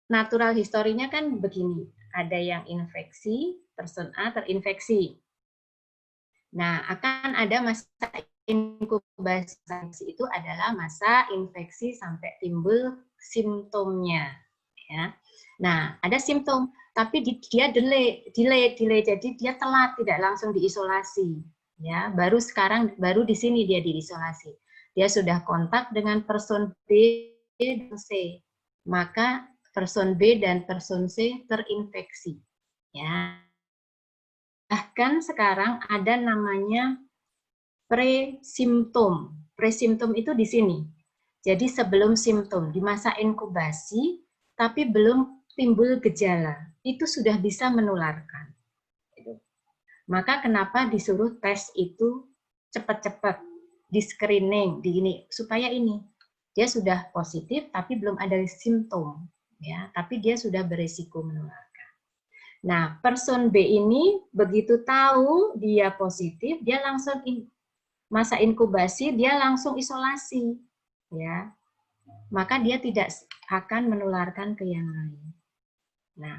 natural history-nya kan begini, ada yang infeksi, person A terinfeksi. Nah, akan ada masa inkubasi, itu adalah masa infeksi sampai timbul simptomnya. Ya. Nah, ada simptom, tapi dia delay, jadi dia telat, tidak langsung diisolasi. Ya, baru di sini dia diisolasi. Dia sudah kontak dengan person B dan C, maka person B dan person C terinfeksi. Ya. Bahkan sekarang ada namanya Presimptom. Presimptom itu di sini. Jadi sebelum simptom, di masa inkubasi, tapi belum timbul gejala, itu sudah bisa menularkan. Maka kenapa disuruh tes itu cepat-cepat, di screening, di ini, supaya ini dia sudah positif, tapi belum ada simptom, ya, tapi dia sudah beresiko menularkan. Nah, person B ini begitu tahu dia positif, dia langsung masa inkubasi, dia langsung isolasi, ya. Maka dia tidak akan menularkan ke yang lain. Nah,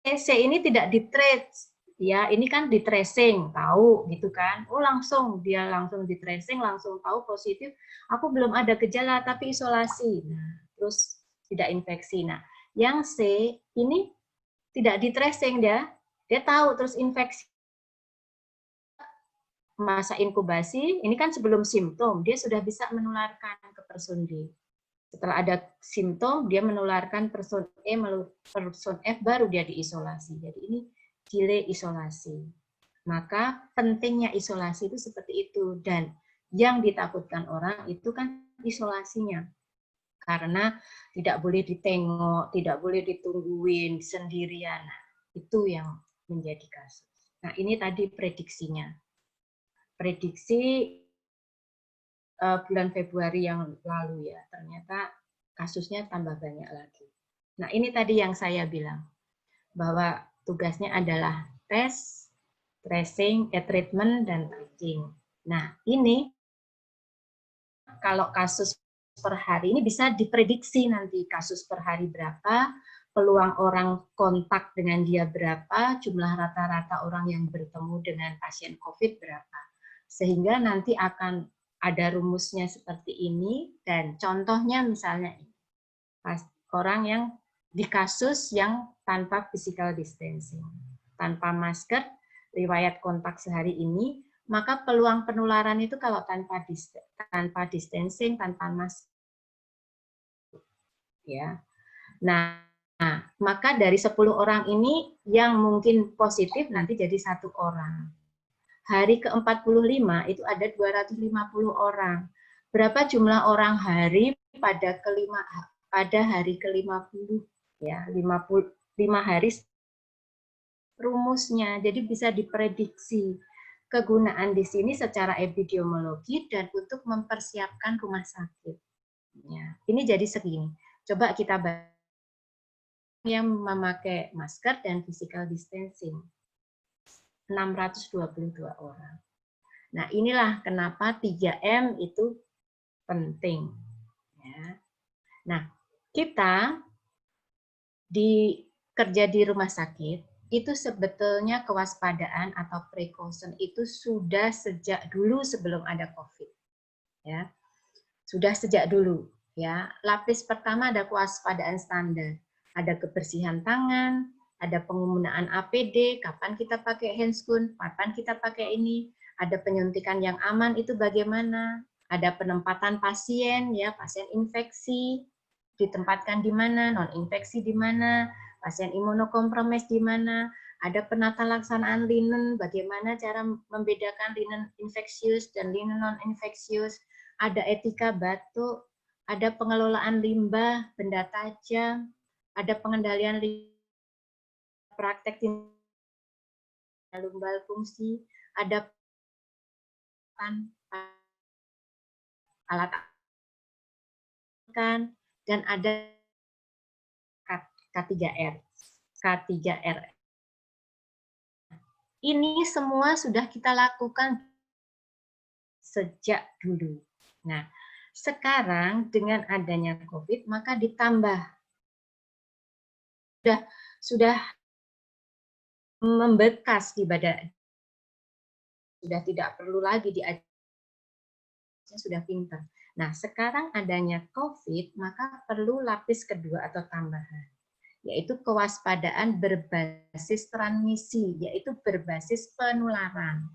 C ini tidak di-trace, ya, ini kan di tracing, tahu gitu kan. Oh, langsung dia langsung di tracing, langsung tahu positif. Aku belum ada gejala tapi isolasi. Nah, terus tidak infeksi. Nah, yang C ini tidak di tracing, dia tahu terus infeksi. Masa inkubasi, ini kan sebelum simptom, dia sudah bisa menularkan ke person D. Setelah ada simptom, dia menularkan person E, person F, baru dia diisolasi. Jadi ini delay isolasi. Maka pentingnya isolasi itu seperti itu. Dan yang ditakutkan orang itu kan isolasinya. Karena tidak boleh ditengok, tidak boleh ditungguin sendirian. Nah, itu yang menjadi kasus. Nah, ini tadi prediksinya. Prediksi bulan Februari yang lalu ya, ternyata kasusnya tambah banyak lagi. Nah, ini tadi yang saya bilang, bahwa tugasnya adalah tes, tracing, treatment, dan treating. Nah, ini kalau kasus per hari ini bisa diprediksi nanti kasus per hari berapa, peluang orang kontak dengan dia berapa, jumlah rata-rata orang yang bertemu dengan pasien COVID berapa. Sehingga nanti akan ada rumusnya seperti ini, dan contohnya misalnya orang yang di kasus yang tanpa physical distancing, tanpa masker, riwayat kontak sehari ini, maka peluang penularan itu kalau tanpa distancing, tanpa masker, ya. Nah, maka dari 10 orang ini yang mungkin positif nanti jadi 1 orang. Hari ke-45 itu ada 250 orang. Berapa jumlah orang hari pada hari ke-50 ya, 5 hari rumusnya. Jadi bisa diprediksi. Kegunaan di sini secara epidemiologi dan untuk mempersiapkan rumah sakit. Ya, ini jadi segini. Coba kita bahas yang memakai masker dan physical distancing. 622 orang. Nah, inilah kenapa 3M itu penting. Ya. Nah, kita kerja di rumah sakit, itu sebetulnya kewaspadaan atau precaution itu sudah sejak dulu sebelum ada COVID. Ya. Sudah sejak dulu. Ya. Lapis pertama ada kewaspadaan standar. Ada kebersihan tangan, ada penggunaan APD, kapan kita pakai handscoon, kapan kita pakai ini, ada penyuntikan yang aman itu bagaimana, ada penempatan pasien, ya pasien infeksi ditempatkan di mana, non infeksi di mana, pasien imunokompromis di mana, ada penata laksanaan linen, bagaimana cara membedakan linen infeksius dan linen non infeksius, ada etika batuk, ada pengelolaan limbah, benda tajam, ada pengendalian praktek lumbal fungsi, ada alat kan, dan ada K3R. K3R. Ini semua sudah kita lakukan sejak dulu. Nah, sekarang dengan adanya COVID, maka ditambah. Sudah membekas di badan, sudah tidak perlu lagi diajarkan, sudah pintar. Nah, sekarang adanya COVID, maka perlu lapis kedua atau tambahan, yaitu kewaspadaan berbasis transmisi, yaitu berbasis penularan.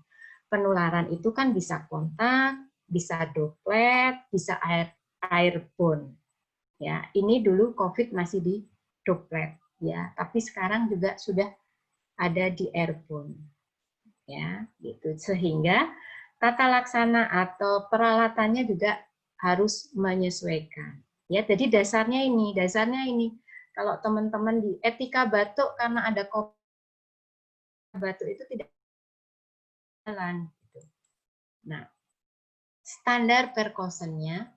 Penularan itu kan bisa kontak, bisa droplet, bisa airborne. Ya, ini dulu COVID masih di droplet, ya, tapi sekarang juga sudah ada di airborne, ya, gitu. Sehingga tata laksana atau peralatannya juga harus menyesuaikan. Ya, jadi dasarnya ini. Kalau teman-teman di etika batuk karena ada kopi batuk itu tidak jalan. Gitu. Nah, standar perkosennya,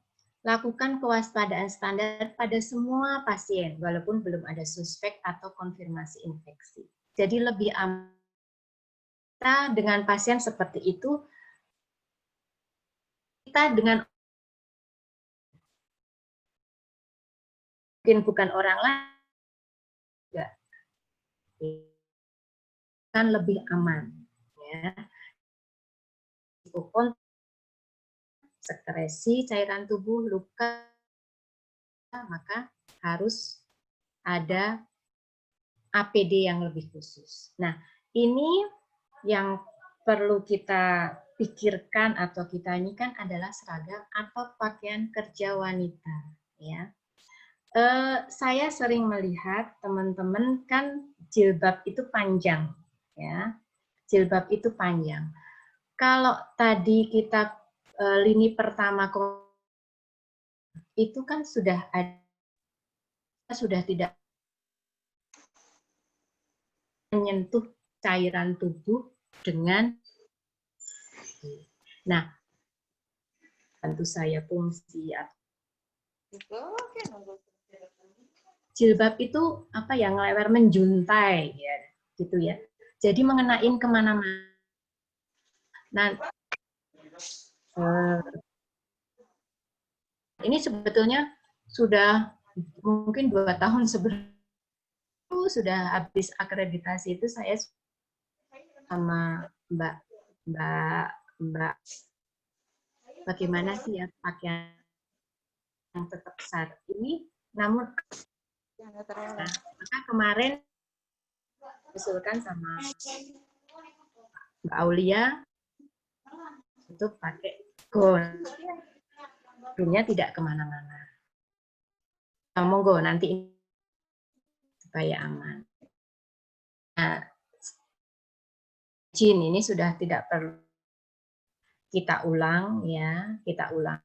lakukan kewaspadaan standar pada semua pasien, walaupun belum ada suspek atau konfirmasi infeksi. Jadi lebih aman kita dengan pasien seperti itu, kita dengan mungkin bukan orang lain, juga kan lebih aman. Ya. Sekresi cairan tubuh, luka, maka harus ada APD yang lebih khusus. Nah, ini yang perlu kita pikirkan atau kita ini kan adalah seragam atau pakaian kerja wanita. Ya, saya sering melihat teman-teman kan jilbab itu panjang, ya, jilbab itu panjang. Kalau tadi kita lini pertama itu kan sudah tidak menyentuh cairan tubuh dengan, nah, tentu saya fungsi jilbab itu apa ya, ngelewer menjuntai ya, gitu ya. Jadi mengenain kemana-mana. Nah, ini sebetulnya sudah mungkin 2 tahun sebelum sudah habis akreditasi itu saya sama Mbak bagaimana sih ya pakaian yang tetap besar ini, namun maka kemarin usulkan sama Mbak Aulia untuk pakai gown, gownnya tidak kemana-mana. Nah, monggo nanti supaya aman. Nah, Jin ini sudah tidak perlu kita ulang ya, kita ulang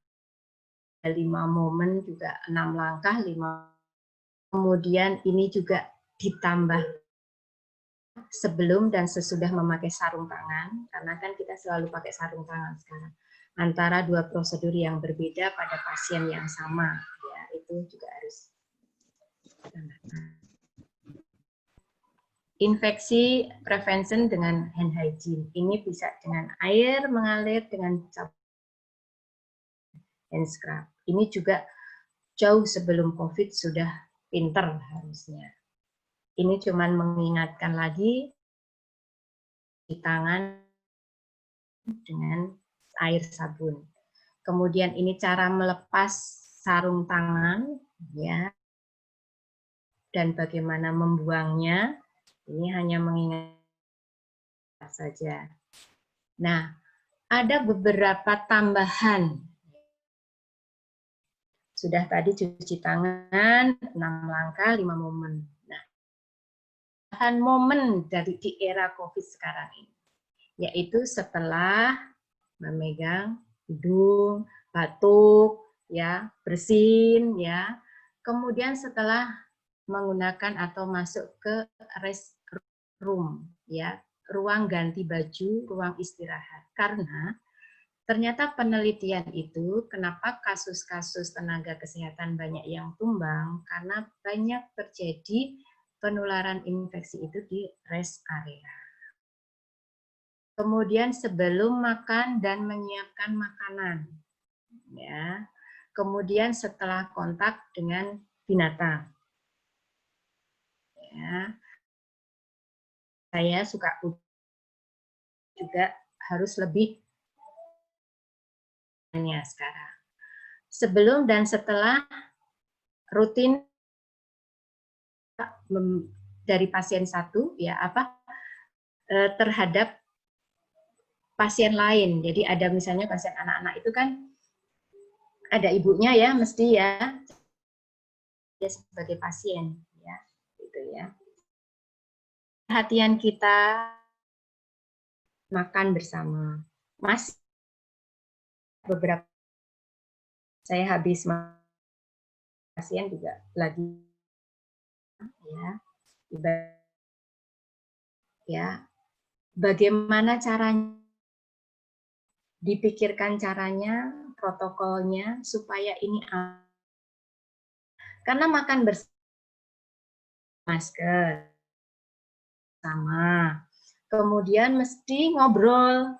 5 momen juga 6 langkah 5. Kemudian ini juga ditambah sebelum dan sesudah memakai sarung tangan, karena kan kita selalu pakai sarung tangan sekarang. Antara 2 prosedur yang berbeda pada pasien yang sama, ya itu juga harus. Infeksi prevention dengan hand hygiene. Ini bisa dengan air mengalir, dengan hand scrub. Ini juga jauh sebelum COVID sudah pinter harusnya. Ini cuman mengingatkan lagi di tangan dengan air sabun. Kemudian ini cara melepas sarung tangan, ya, dan bagaimana membuangnya. Ini hanya mengingat saja. Nah, ada beberapa tambahan. Sudah tadi cuci tangan, 6 langkah, 5 momen. Nah, tambahan momen dari di era COVID sekarang ini, yaitu setelah memegang hidung, batuk, ya, bersin, ya. Kemudian setelah menggunakan atau masuk ke restroom, ya, ruang ganti baju, ruang istirahat. Karena ternyata penelitian itu, kenapa kasus-kasus tenaga kesehatan banyak yang tumbang, karena banyak terjadi penularan infeksi itu di rest area. Kemudian sebelum makan dan menyiapkan makanan, ya. Kemudian setelah kontak dengan binatang, ya. Saya suka juga harus lebih sekarang. Sebelum dan setelah rutin dari pasien satu, ya, terhadap pasien lain. Jadi ada misalnya pasien anak-anak itu kan ada ibunya ya, mesti ya, dia sebagai pasien, ya, gitu ya. Perhatian kita makan bersama, masih beberapa saya habis pasien juga lagi ya ya bagaimana caranya dipikirkan caranya protokolnya supaya ini karena makan bersama masker sama kemudian mesti ngobrol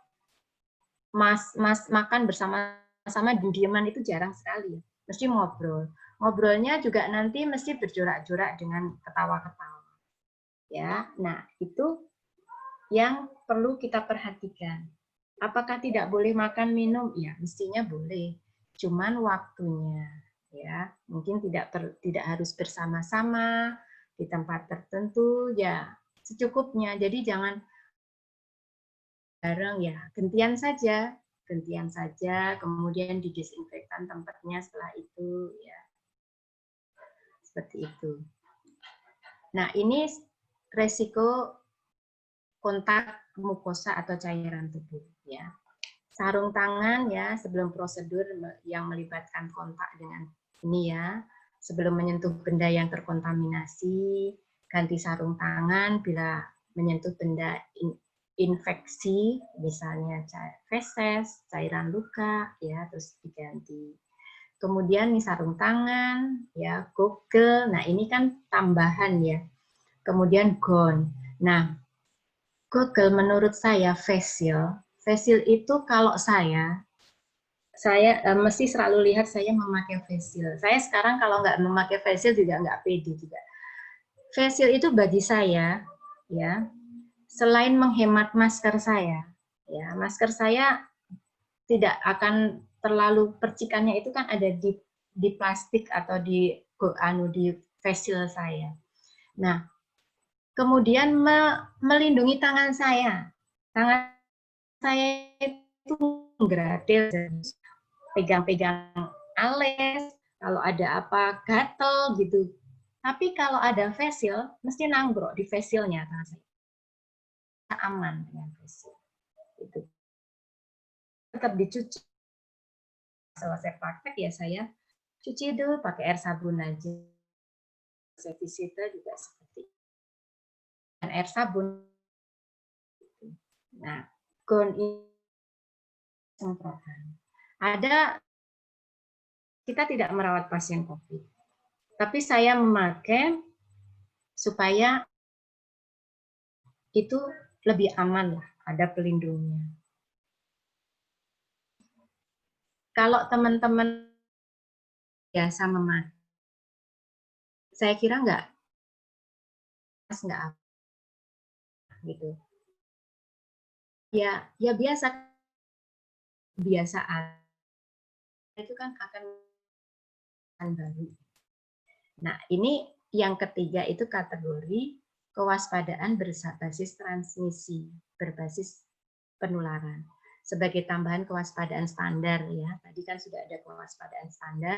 makan bersama-sama diam-diaman itu jarang sekali mesti ngobrolnya juga nanti mesti berjorak-jorak dengan ketawa-ketawa ya. Nah itu yang perlu kita perhatikan. Apakah tidak boleh makan minum? Ya mestinya boleh, cuman waktunya ya mungkin tidak harus bersama-sama di tempat tertentu ya secukupnya. Jadi jangan bareng ya gantian saja kemudian didesinfektan tempatnya setelah itu ya seperti itu. Nah ini resiko kontak mukosa atau cairan tubuh ya. Sarung tangan ya sebelum prosedur yang melibatkan kontak dengan ini ya sebelum menyentuh benda yang terkontaminasi ganti sarung tangan bila menyentuh benda infeksi misalnya feses, cairan luka ya terus diganti. Kemudian nih sarung tangan ya goggle. Nah, ini kan tambahan ya. Kemudian gown. Nah, goggle menurut saya face shield itu kalau saya mesti selalu lihat saya memakai face shield. Saya sekarang kalau nggak memakai face shield juga nggak pede juga. Face shield itu bagi saya ya selain menghemat masker saya, ya masker saya tidak akan terlalu percikannya itu kan ada di plastik atau di face shield saya. Nah, kemudian melindungi tangan saya. Tangan saya itu gratis, pegang-pegang alis, kalau ada apa gatel gitu. Tapi kalau ada face shield, mesti nangbrok di face shield-nya tangan saya. Aman dengan face shield. Itu tetap dicuci. Selesai praktek ya saya cuci dulu pakai air sabun aja. Saya visita juga seperti dan air sabun. Nah, gown ini semprotan. Ada kita tidak merawat pasien COVID, tapi saya memakai supaya itu lebih aman lah, ada pelindungnya. Kalau teman-teman biasa memakai, saya kira enggak gitu. Ya biasaan itu kan akan baru. Nah, ini yang ketiga itu kategori kewaspadaan berbasis transmisi, berbasis penularan. Sebagai tambahan kewaspadaan standar ya. Tadi kan sudah ada kewaspadaan standar.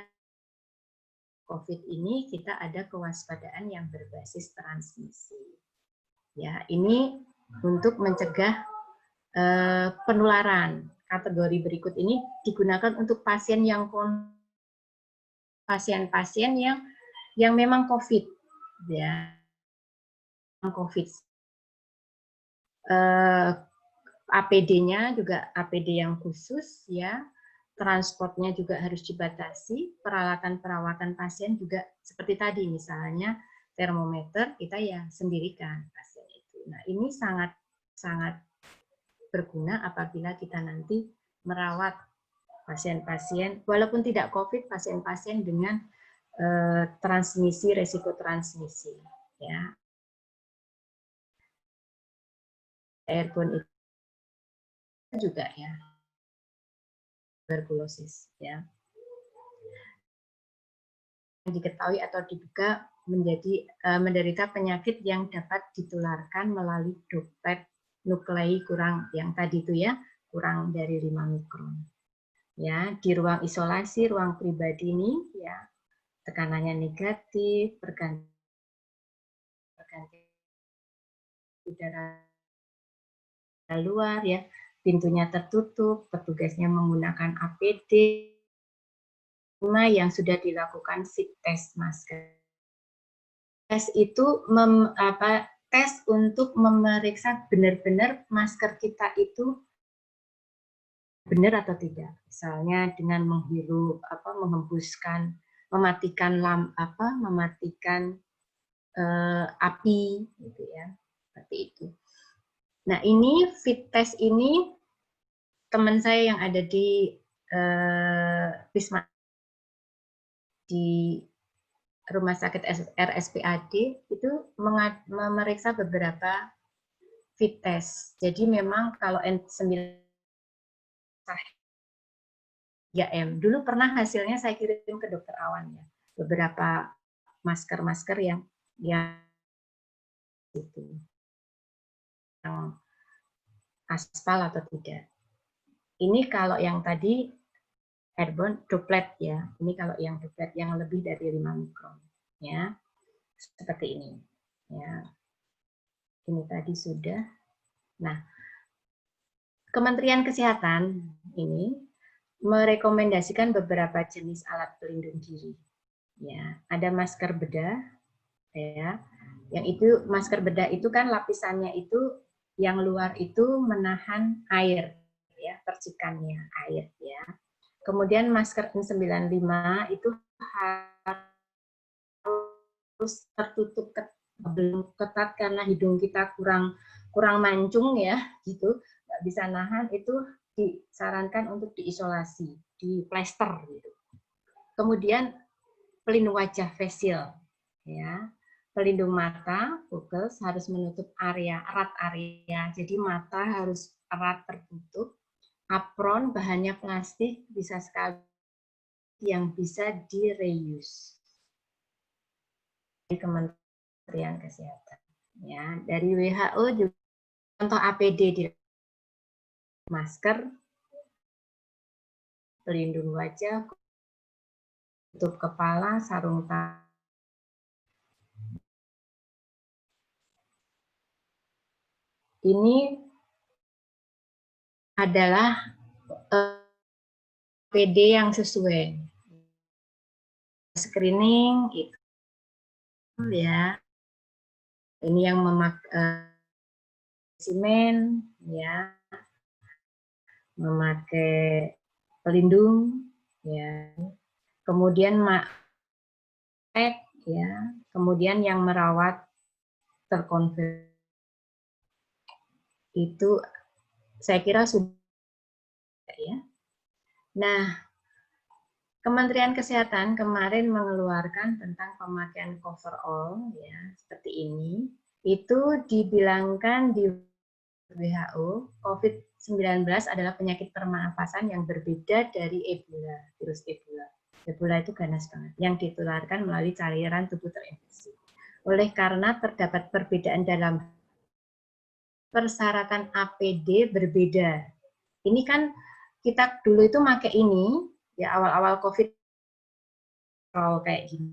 COVID ini kita ada kewaspadaan yang berbasis transmisi. Ya, ini untuk mencegah penularan. Kategori berikut ini digunakan untuk pasien yang pasien-pasien yang memang COVID ya. COVID. APD-nya juga APD yang khusus ya. Transportnya juga harus dibatasi, peralatan perawatan pasien juga seperti tadi misalnya termometer kita ya sendirikan pasien itu. Nah, ini sangat berguna apabila kita nanti merawat pasien-pasien walaupun tidak COVID, pasien-pasien dengan transmisi, resiko transmisi ya. Airborne itu juga ya tuberkulosis ya yang diketahui atau diduga menderita penyakit yang dapat ditularkan melalui droplet nuklei kurang yang tadi itu ya kurang dari 5 mikron ya di ruang isolasi ruang pribadi ini ya tekanannya negatif pergantian udara luar ya pintunya tertutup, petugasnya menggunakan APD, yang sudah dilakukan fit test masker. Tes itu tes untuk memeriksa benar-benar masker kita itu benar atau tidak. Misalnya dengan menghirup, menghembuskan, mematikan api, gitu ya, seperti itu. Nah, ini fit test ini teman saya yang ada di Wisma di Rumah Sakit RSPAD itu memeriksa beberapa fit test. Jadi memang kalau N9 3M, dulu pernah hasilnya saya kirim ke Dokter Awan ya, beberapa masker-masker yang itu yang aspal atau tidak. Ini kalau yang tadi airborne droplet ya. Ini kalau yang droplet yang lebih dari 5 mikron ya. Seperti ini. Ya. Ini tadi sudah. Nah, Kementerian Kesehatan ini merekomendasikan beberapa jenis alat pelindung diri. Ya, ada masker bedah ya. Yang itu masker bedah itu kan lapisannya itu yang luar itu menahan air ya, percikannya air ya. Kemudian masker N95 itu harus tertutup belum ketat karena hidung kita kurang mancung ya, gitu, nggak bisa nahan, itu disarankan untuk diisolasi, di plester gitu. Kemudian pelindung wajah face shield ya. Pelindung mata, focus harus menutup erat area. Jadi mata harus erat tertutup. Apron bahannya plastik, bisa sekali yang bisa di-reuse. Dari Kementerian Kesehatan. Ya, dari WHO juga contoh APD di masker, pelindung wajah, tutup kepala, sarung tangan. Ini adalah PD yang sesuai. Screening itu ya. Ini yang memakai spesimen ya. Memakai pelindung ya. Kemudian ya. Kemudian yang merawat terkonfirmasi itu saya kira sudah ya. Nah, Kementerian Kesehatan kemarin mengeluarkan tentang pemakaian coverall ya, seperti ini. Itu dibilangkan di WHO, COVID-19 adalah penyakit pernapasan yang berbeda dari Ebola, virus Ebola. Ebola itu ganas banget, yang ditularkan melalui cairan tubuh terinfeksi. Oleh karena terdapat perbedaan dalam persyaratan APD berbeda. Ini kan kita dulu itu pakai ini, ya awal-awal COVID kayak gini.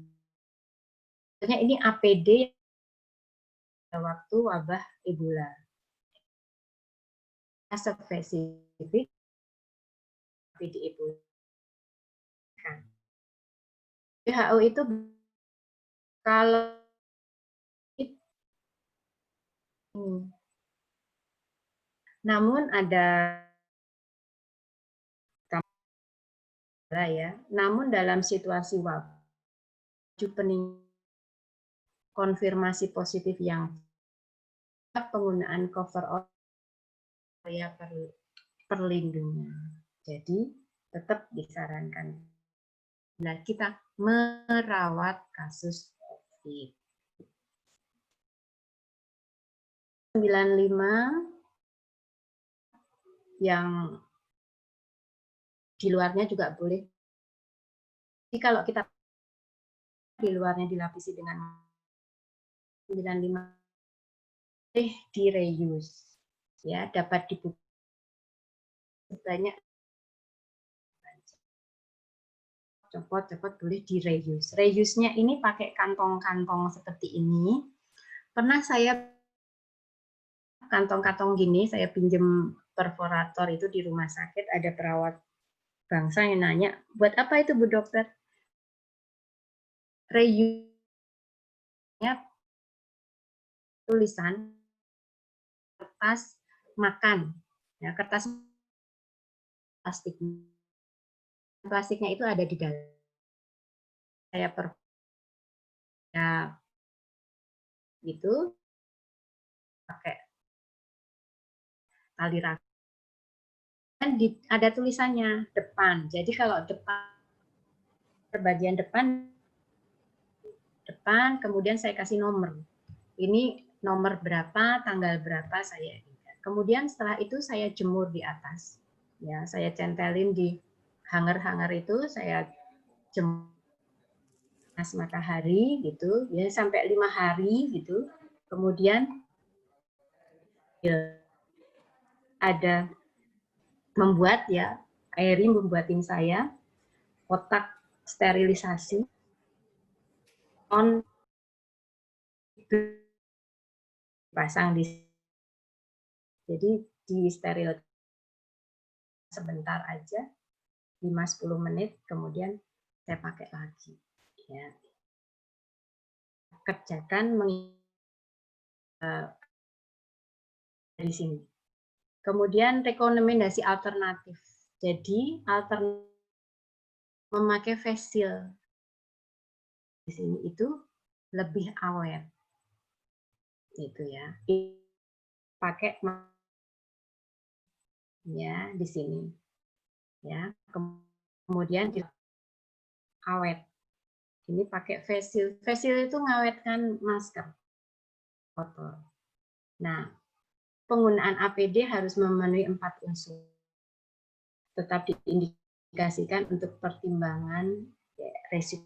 Sebenarnya ini APD waktu wabah Ebola. Spesifik APD Ebola. WHO itu kalau ini, namun ada ya, namun dalam situasi wabah konfirmasi positif yang penggunaan coverall area perlindungan. Jadi tetap disarankan bila kita merawat kasus COVID. 95 yang di luarnya juga boleh. Jadi kalau kita di luarnya dilapisi dengan 95 boleh di-reuse. Ya, dapat dibuka banyak copot boleh di-reuse. Reuse-nya ini pakai kantong-kantong seperti ini. Pernah saya kantong-kantong gini saya pinjem perforator itu di rumah sakit, ada perawat bangsa yang nanya, buat apa itu Bu Dokter? Reuse-nya tulisan kertas makan, ya, kertas plastik. Plastiknya itu ada di dalam. Saya ya, gitu, pakai tali rafia. Dan ada tulisannya depan. Jadi kalau depan, bagian depan, kemudian saya kasih nomor. Ini nomor berapa, tanggal berapa saya ingat. Kemudian setelah itu saya jemur di atas. Ya, saya centelin di hanger-hanger itu, saya jemur panas matahari gitu, ya sampai 5 hari gitu. Kemudian ya, ada membuat ya, Airi membuatin saya kotak sterilisasi on pasang di, jadi di steril sebentar aja 5-10 menit, kemudian saya pakai lagi ya. Kerjakan dari sini. Kemudian rekomendasi alternatif. Jadi alternatif memakai face shield di sini itu lebih awet. Itu ya. Pakai ya di sini. Ya. Kemudian awet. Ini pakai face shield. Face shield itu ngawetkan masker kotor. Nah, penggunaan APD harus memenuhi 4 unsur. Tetap diindikasikan untuk pertimbangan ya, resiko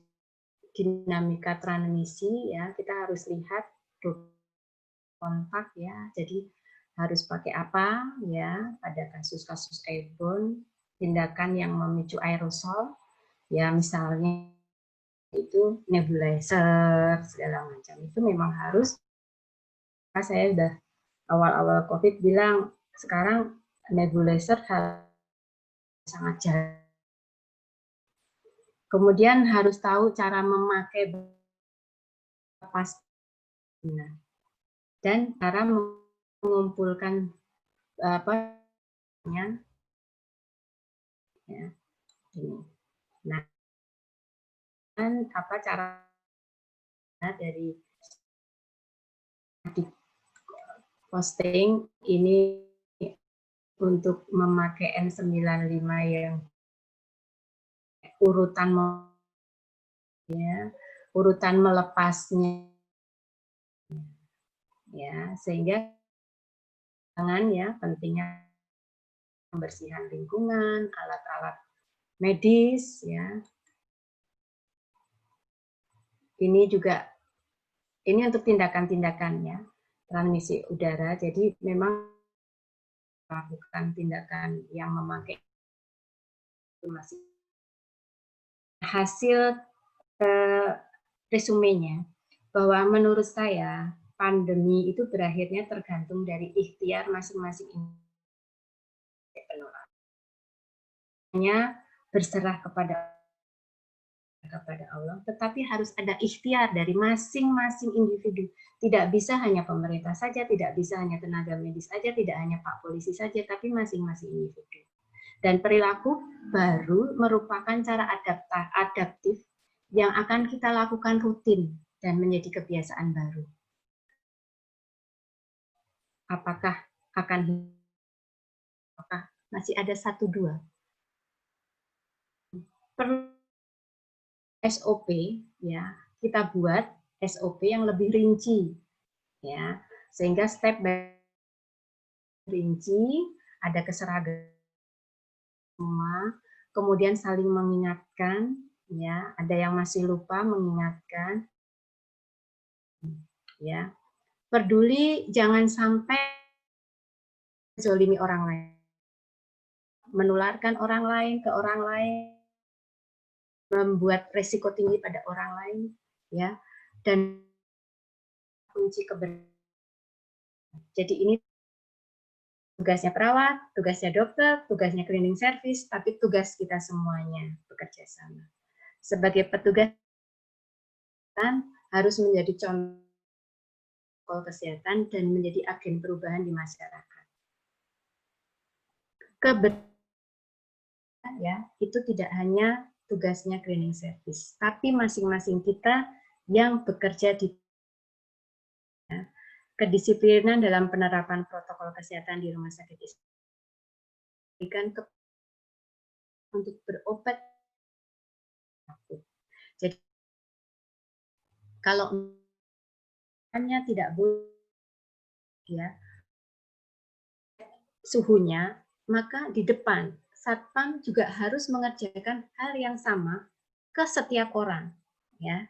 dinamika transmisi ya, kita harus lihat kontak ya. Jadi harus pakai apa ya pada kasus-kasus airborne, tindakan yang memicu aerosol ya, misalnya itu nebulizer segala macam, itu memang harus. Saya udah awal-awal COVID bilang sekarang nebulizer sangat jarang. Kemudian harus tahu cara memakai pas dan cara mengumpulkan apa ya ini. Nah, dan apa cara dari posting ini untuk memakai N95 yang urutan melepasnya ya, sehingga jangan ya, pentingnya pembersihan lingkungan, alat-alat medis ya. Ini juga ini untuk tindakan-tindakan ya transmisi udara. Jadi memang melakukan tindakan yang memakai itu masih hasil resumenya bahwa menurut saya pandemi itu berakhirnya tergantung dari ikhtiar masing-masing penularannya, berserah kepada Allah, tetapi harus ada ikhtiar dari masing-masing individu. Tidak bisa hanya pemerintah saja, tidak bisa hanya tenaga medis saja, tidak hanya Pak Polisi saja, tapi masing-masing individu. Dan perilaku baru merupakan cara adaptif yang akan kita lakukan rutin dan menjadi kebiasaan baru. Apakah masih ada 1-2? Perlu SOP ya, kita buat SOP yang lebih rinci ya, sehingga step by rinci, ada keseragaman semua, kemudian saling mengingatkan ya, ada yang masih lupa mengingatkan ya. Peduli jangan sampai zolimi orang lain, menularkan orang lain ke orang lain, membuat resiko tinggi pada orang lain ya, dan kunci keberanian. Jadi ini Tugasnya perawat, tugasnya dokter, tugasnya cleaning service, tapi tugas kita semuanya bekerja sama. Sebagai petugas harus menjadi contoh kesehatan dan menjadi agen perubahan di masyarakat. Kebetulan ya, itu tidak hanya tugasnya cleaning service, tapi masing-masing kita yang bekerja di kedisiplinan dalam penerapan protokol kesehatan di rumah sakit berikan untuk berobat. Jadi kalau hanya tidak boleh ya suhunya, maka di depan satpam juga harus mengerjakan hal yang sama ke setiap orang, ya.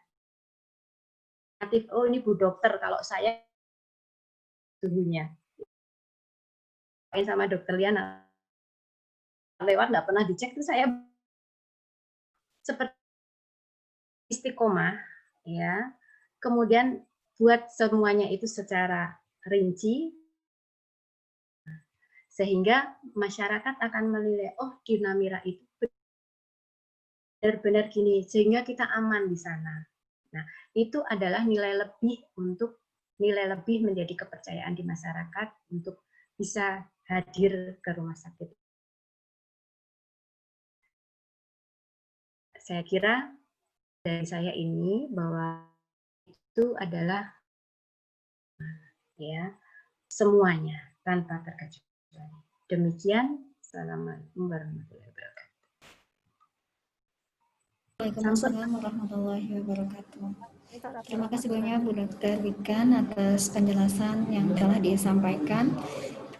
Oh ini Bu Dokter, kalau saya suhunya sama Dokter Liana lewat nggak pernah dicek tuh saya seperti istiqomah, ya. Kemudian buat semuanya itu secara rinci sehingga masyarakat akan menilai, oh di Namira itu benar-benar gini, sehingga kita aman di sana. Nah, itu adalah nilai lebih menjadi kepercayaan di masyarakat untuk bisa hadir ke rumah sakit. Saya kira dari saya ini bahwa itu adalah ya semuanya tanpa terkecuali. Demikian, assalamualaikum warahmatullahi wabarakatuh. Waalaikumsalam warahmatullahi wabarakatuh. Terima kasih banyak Bu Dr. Wikan atas penjelasan yang telah disampaikan.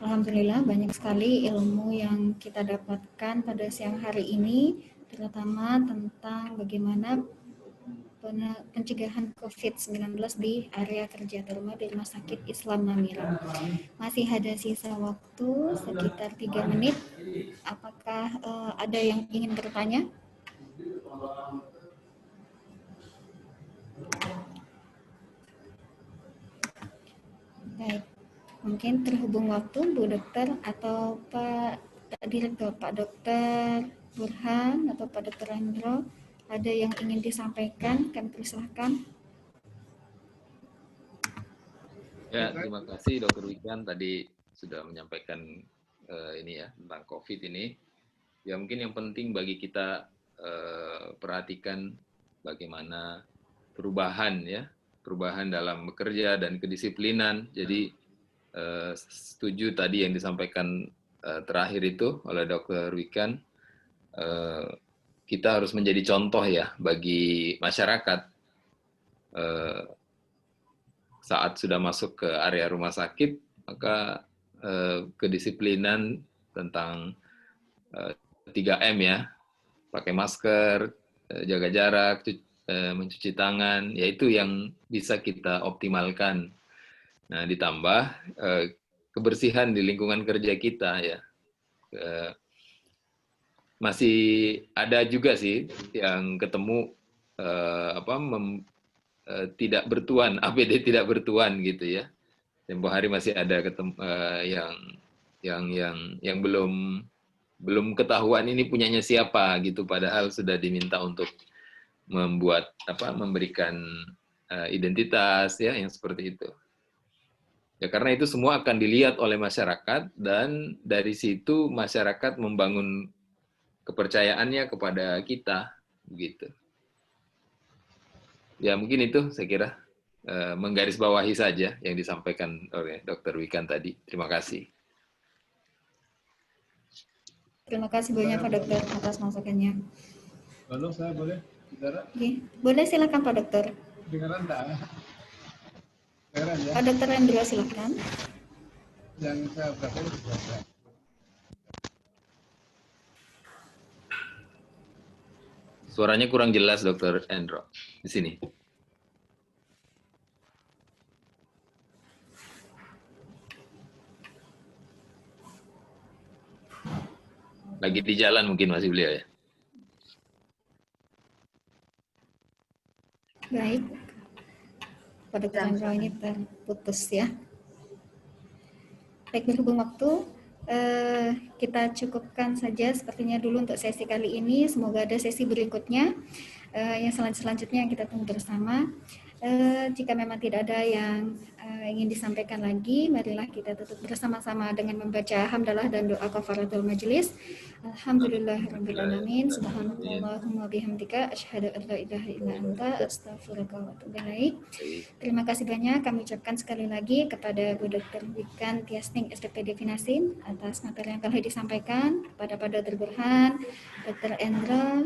Alhamdulillah banyak sekali ilmu yang kita dapatkan pada siang hari ini, terutama tentang bagaimana pencegahan COVID-19 di area kerja, terutama di Rumah Sakit Islam Namira. Masih ada sisa waktu sekitar 3 menit. Apakah ada yang ingin bertanya? Baik, mungkin terhubung waktu Bu Dokter atau Pak Direktur, Pak Dokter Burhan atau Pak Dokter Andro, ada yang ingin disampaikan? Kami persilahkan. Ya, terima kasih Dr. Wikan tadi sudah menyampaikan ini ya tentang COVID ini. Ya mungkin yang penting bagi kita perhatikan bagaimana perubahan dalam bekerja dan kedisiplinan. Jadi setuju tadi yang disampaikan terakhir itu oleh Dr. Wikan. Kita harus menjadi contoh ya bagi masyarakat saat sudah masuk ke area rumah sakit, maka kedisiplinan tentang 3M ya, pakai masker, jaga jarak, mencuci tangan, yaitu yang bisa kita optimalkan. Nah, ditambah kebersihan di lingkungan kerja kita ya. Masih ada juga sih yang ketemu tidak bertuan, APD tidak bertuan gitu ya. Tempo hari masih ada ketemu yang belum ketahuan ini punyanya siapa gitu, padahal sudah diminta untuk memberikan identitas ya yang seperti itu. Ya karena itu semua akan dilihat oleh masyarakat dan dari situ masyarakat membangun kepercayaannya kepada kita begitu. Ya mungkin itu saya kira menggarisbawahi saja yang disampaikan oleh Dr. Wikan tadi. Terima kasih. Terima kasih banyak Pak Dokter atas masukannya. Lalu saya boleh bicara? Oke, boleh silakan Pak Dokter. Dengaran enggak? Dengaran ya? Pak Dokter Andro silakan. Yang saya berkata itu Suaranya kurang jelas Dr. Andro di sini. Lagi di jalan mungkin masih beliau ya. Baik, Pak Dokter Andro ini terputus ya. Baik, berhubung waktu, kita cukupkan saja sepertinya dulu untuk sesi kali ini. Semoga ada sesi berikutnya yang selanjutnya kita tunggu bersama. Jika memang tidak ada yang ingin disampaikan lagi, marilah kita tutup bersama-sama dengan membaca hamdalah dan doa kafaratul majelis. Alhamdulillahirabbil alamin. Subhanallahumma bihamdika asyhadu an la ilaha illa anta astaghfiruka wa atubu ilaik. Terima kasih banyak kami ucapkan sekali lagi kepada Bu Dr. Wikan Tiasning SPPD Finasim atas materi yang telah disampaikan, kepada Pak Dr. Burhan, Dr. Endra,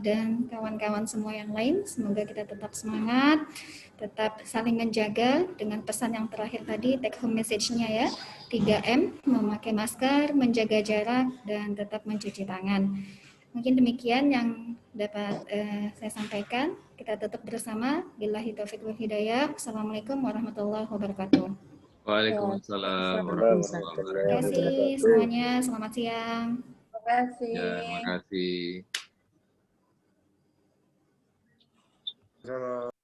dan kawan-kawan semua yang lain. Semoga kita tetap semangat, tetap saling menjaga dengan pesan yang terakhir tadi, take home message-nya ya, 3M, memakai masker, menjaga jarak, dan tetap mencuci tangan. Mungkin demikian yang dapat saya sampaikan. Kita tutup bersama. Billahi taufiq wal hidayah. Assalamualaikum warahmatullahi wabarakatuh. Waalaikumsalam warahmatullahi Terima wabarakatuh. kasih semuanya. Selamat siang. Terima kasih. Ya, terima kasih. Sama.